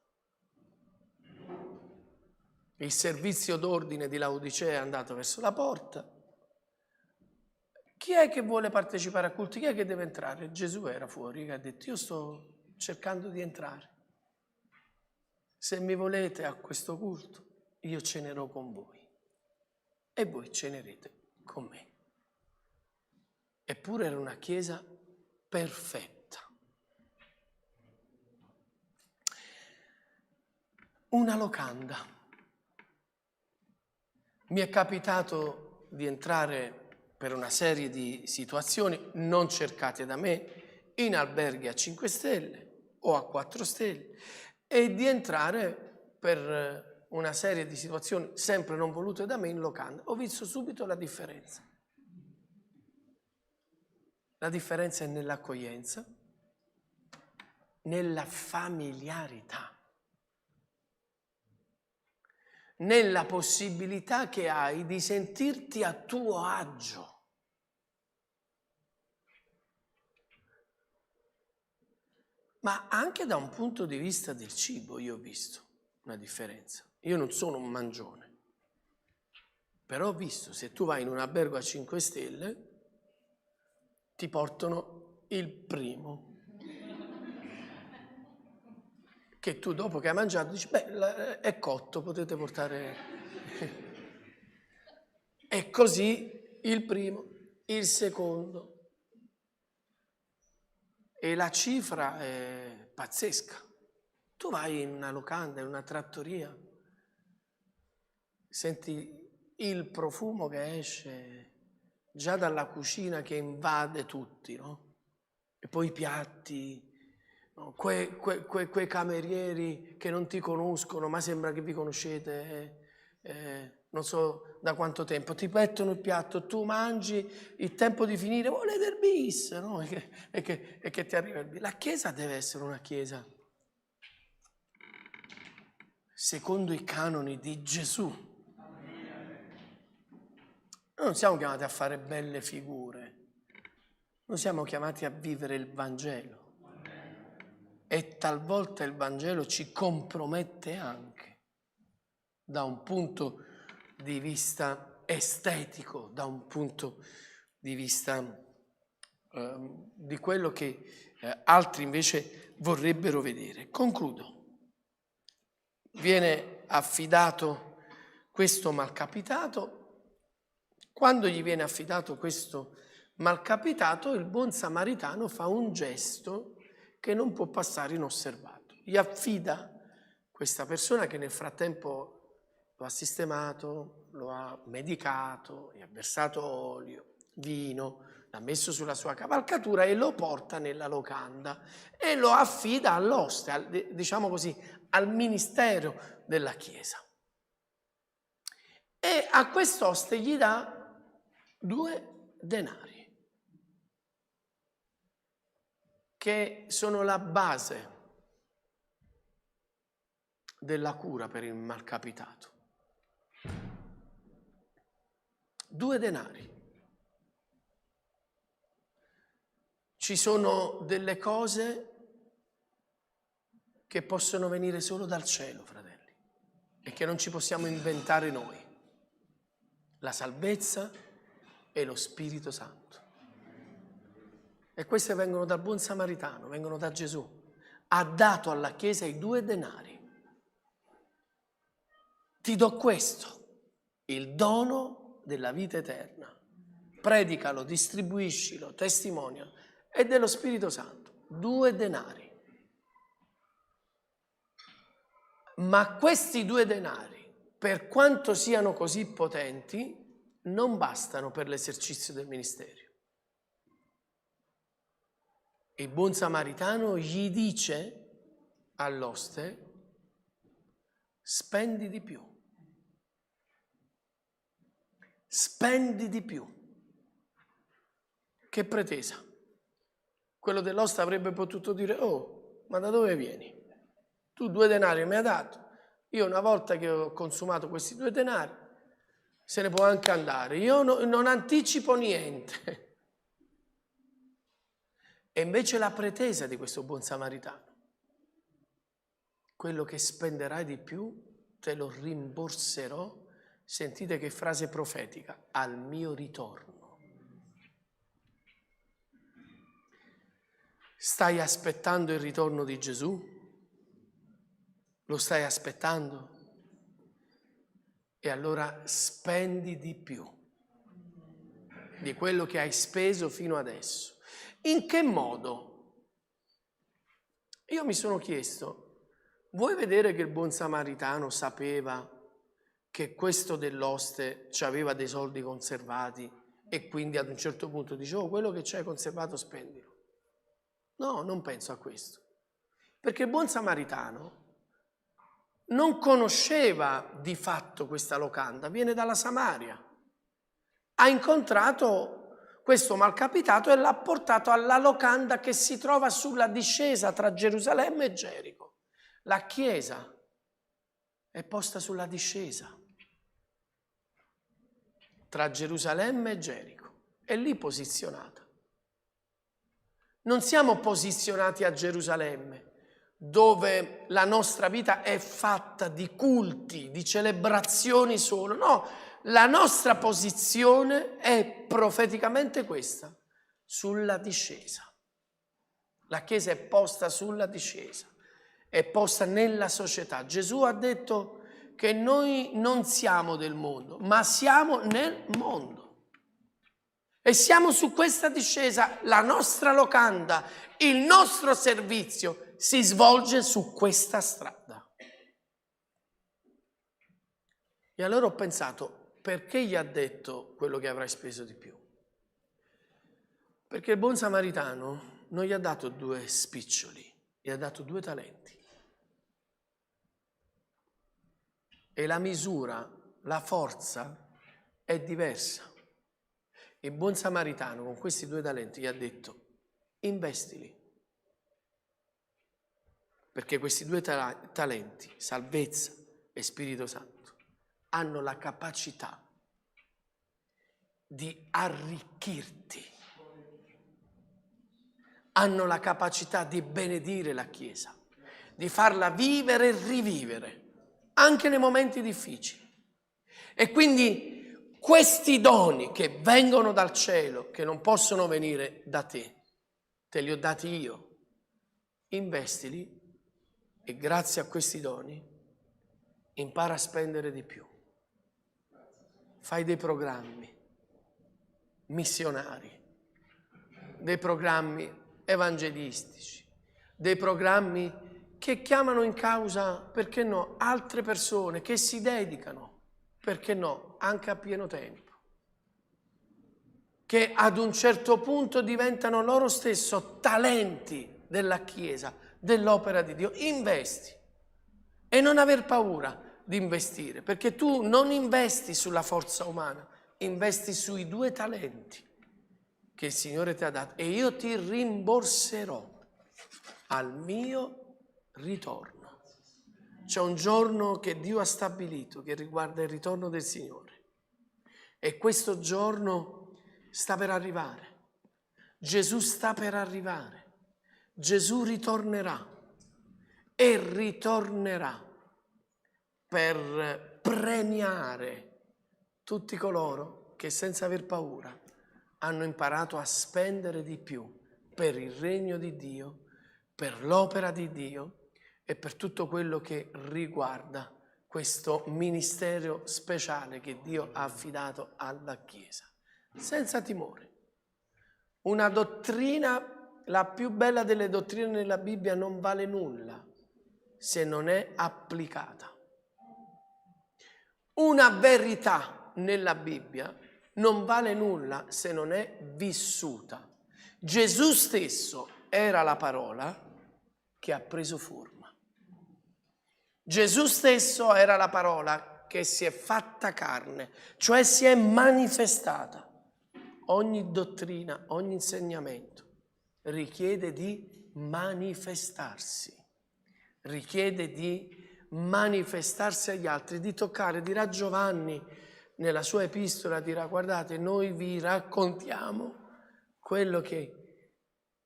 F: Il servizio d'ordine di Laodicea è andato verso la porta. Chi è che vuole partecipare al culto? Chi è che deve entrare? Gesù era fuori che ha detto: io sto cercando di entrare. Se mi volete a questo culto, io cenerò con voi e voi cenerete con me. Eppure era una chiesa perfetta. Una locanda. Mi è capitato di entrare per una serie di situazioni non cercate da me in alberghi a 5 stelle o a 4 stelle e di entrare per una serie di situazioni sempre non volute da me in locanda. Ho visto subito la differenza. La differenza è nell'accoglienza, nella familiarità, nella possibilità che hai di sentirti a tuo agio. Ma anche da un punto di vista del cibo io ho visto una differenza. Io non sono un mangione, però ho visto, se tu vai in un albergo a 5 stelle, ti portano il primo. Che tu dopo che hai mangiato dici: beh, è cotto, potete portare. E così il primo, il secondo. E la cifra è pazzesca. Tu vai in una locanda, in una trattoria, senti il profumo che esce già dalla cucina che invade tutti, no? E poi i piatti, no? Quei camerieri che non ti conoscono, ma sembra che vi conoscete, non so da quanto tempo, ti mettono il piatto, tu mangi, il tempo di finire, volete il bis, no? E che ti arriva il bis. La chiesa deve essere una chiesa secondo i canoni di Gesù. Noi non siamo chiamati a fare belle figure, noi siamo chiamati a vivere il Vangelo. E talvolta il Vangelo ci compromette anche da un punto di vista estetico, da un punto di vista di quello che altri invece vorrebbero vedere. Concludo. Viene affidato questo malcapitato. Quando gli viene affidato questo malcapitato, il buon samaritano fa un gesto che non può passare inosservato. Gli affida questa persona che nel frattempo lo ha sistemato, lo ha medicato, gli ha versato olio, vino, l'ha messo sulla sua cavalcatura e lo porta nella locanda e lo affida all'oste, diciamo così, al ministero della Chiesa. E a quest'oste gli dà 2 denari, che sono la base della cura per il malcapitato. 2 denari. Ci sono delle cose che possono venire solo dal cielo, fratelli, e che non ci possiamo inventare noi. La salvezza e lo Spirito Santo. E queste vengono dal buon samaritano, vengono da Gesù. Ha dato alla Chiesa i 2 denari. Ti do questo, il dono della vita eterna. Predicalo, distribuiscilo, testimonia. E dello Spirito Santo. 2 denari. Ma questi 2 denari, per quanto siano così potenti, non bastano per l'esercizio del ministero. il buon samaritano gli dice all'oste: spendi di più. Spendi di più. Che pretesa? Quello dell'oste avrebbe potuto dire: oh, ma da dove vieni? Tu 2 denari mi hai dato, io una volta che ho consumato questi 2 denari, se ne può anche andare, io non anticipo niente. E invece la pretesa di questo buon samaritano: quello che spenderai di più te lo rimborserò. Sentite che frase profetica: al mio ritorno. Stai aspettando il ritorno di Gesù? Lo stai aspettando? E allora spendi di più di quello che hai speso fino adesso. In che modo? Io mi sono chiesto, vuoi vedere che il buon samaritano sapeva che questo dell'oste aveva dei soldi conservati e quindi ad un certo punto dice: oh, quello che c'hai conservato spendilo? No, non penso a questo. Perché il buon samaritano non conosceva di fatto questa locanda, viene dalla Samaria. Ha incontrato questo malcapitato e l'ha portato alla locanda che si trova sulla discesa tra Gerusalemme e Gerico. La chiesa è posta sulla discesa tra Gerusalemme e Gerico, è lì posizionata. Non siamo posizionati a Gerusalemme, dove la nostra vita è fatta di culti, di celebrazioni solo. No, la nostra posizione è profeticamente questa, sulla discesa. La Chiesa è posta sulla discesa, è posta nella società. Gesù ha detto che noi non siamo del mondo, ma siamo nel mondo. E siamo su questa discesa, la nostra locanda, il nostro servizio si svolge su questa strada. E allora ho pensato, perché gli ha detto quello che avrai speso di più? Perché il buon samaritano non gli ha dato 2 spiccioli, gli ha dato 2 talenti. E la misura, la forza è diversa. Il buon samaritano con questi 2 talenti gli ha detto: investili. Perché questi 2 talenti, salvezza e Spirito Santo, hanno la capacità di arricchirti, hanno la capacità di benedire la Chiesa, di farla vivere e rivivere, anche nei momenti difficili. E quindi questi doni che vengono dal cielo, che non possono venire da te li ho dati io, investili e grazie a questi doni impara a spendere di più. Fai dei programmi missionari, dei programmi evangelistici, dei programmi che chiamano in causa, perché no, altre persone che si dedicano, perché no, anche a pieno tempo, che ad un certo punto diventano loro stesso talenti della Chiesa, dell'opera di Dio. Investi e non aver paura di investire, perché tu non investi sulla forza umana, investi sui 2 talenti che il Signore ti ha dato e io ti rimborserò al mio ritorno. C'è un giorno che Dio ha stabilito che riguarda il ritorno del Signore e questo giorno sta per arrivare. Gesù sta per arrivare. Gesù ritornerà e ritornerà per premiare tutti coloro che senza aver paura hanno imparato a spendere di più per il regno di Dio, per l'opera di Dio e per tutto quello che riguarda questo ministero speciale che Dio ha affidato alla Chiesa. Senza timore. Una dottrina, la più bella delle dottrine nella Bibbia, non vale nulla se non è applicata. Una verità nella Bibbia non vale nulla se non è vissuta. Gesù stesso era la parola che ha preso forma. Gesù stesso era la parola che si è fatta carne, cioè si è manifestata. Ogni dottrina, ogni insegnamento richiede di manifestarsi, richiede di manifestarsi agli altri, di toccare. Dirà Giovanni nella sua epistola, dirà: guardate, noi vi raccontiamo quello che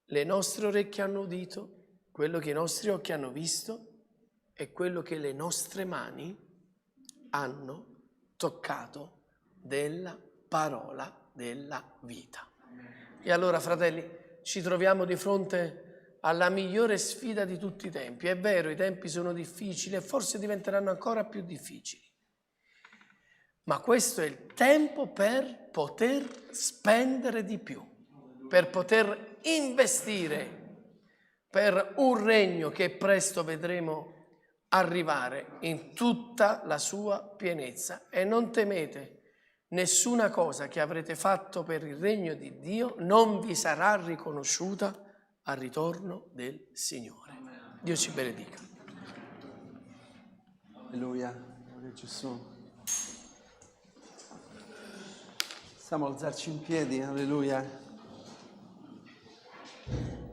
F: le nostre orecchie hanno udito, quello che i nostri occhi hanno visto e quello che le nostre mani hanno toccato della parola della vita. E allora, fratelli, ci troviamo di fronte alla migliore sfida di tutti i tempi. È vero, i tempi sono difficili e forse diventeranno ancora più difficili, ma questo è il tempo per poter spendere di più, per poter investire per un regno che presto vedremo arrivare in tutta la sua pienezza. E non temete, nessuna cosa che avrete fatto per il regno di Dio non vi sarà riconosciuta al ritorno del Signore. Dio ci benedica.
C: Alleluia, gloria a Gesù. Stiamo a alzarci in piedi, alleluia. Non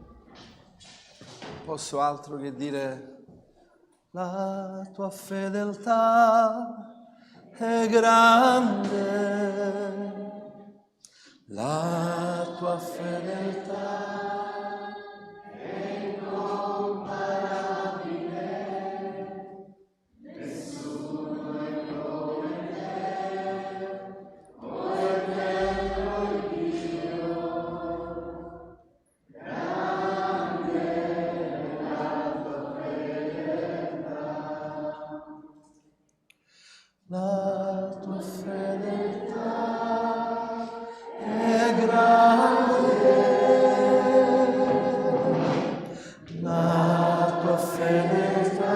C: posso altro che dire: la tua fedeltà è grande, la tua fedeltà è incomparabile, nessuno è come te, o eterno Dio, grande la tua fedeltà. La tua fedeltà è grande, la tua fedeltà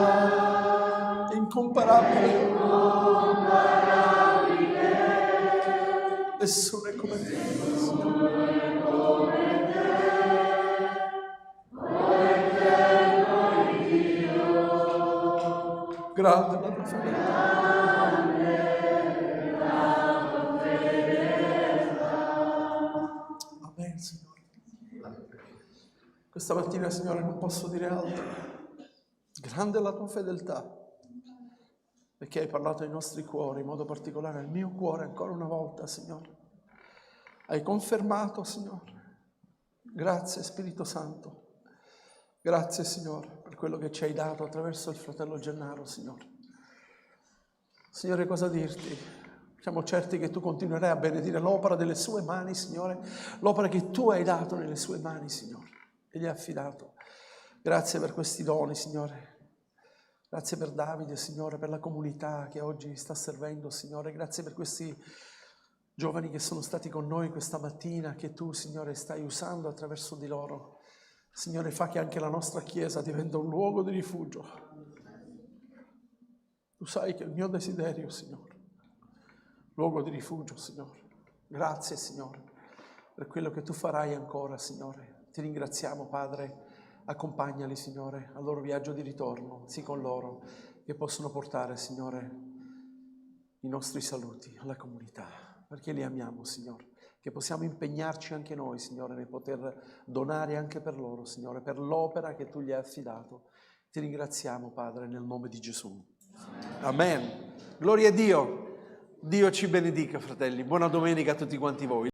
C: è incomparabile, nessuno è come te, grande la tua fedeltà. Amen, Signore. Questa mattina, Signore, non posso dire altro. Grande è la tua fedeltà, perché hai parlato ai nostri cuori, in modo particolare al mio cuore, ancora una volta, Signore. Hai confermato, Signore. Grazie, Spirito Santo. Grazie, Signore, per quello che ci hai dato attraverso il fratello Gennaro, Signore. Signore, cosa dirti? Siamo certi che tu continuerai a benedire l'opera delle sue mani, Signore, l'opera che tu hai dato nelle sue mani, Signore, e gli hai affidato. Grazie per questi doni, Signore. Grazie per Davide, Signore, per la comunità che oggi sta servendo, Signore. Grazie per questi giovani che sono stati con noi questa mattina, che tu, Signore, stai usando attraverso di loro. Signore, fa che anche la nostra Chiesa diventa un luogo di rifugio. Tu sai che è il mio desiderio, Signore. Luogo di rifugio, Signore. Grazie, Signore, per quello che tu farai ancora, Signore. Ti ringraziamo, Padre. Accompagnali, Signore, al loro viaggio di ritorno. Sii con loro, che possono portare, Signore, i nostri saluti alla comunità, perché li amiamo, Signore. Che possiamo impegnarci anche noi, Signore, nel poter donare anche per loro, Signore, per l'opera che tu gli hai affidato. Ti ringraziamo, Padre, nel nome di Gesù. Amen. Gloria a Dio. Dio ci benedica, fratelli. Buona domenica a tutti quanti voi.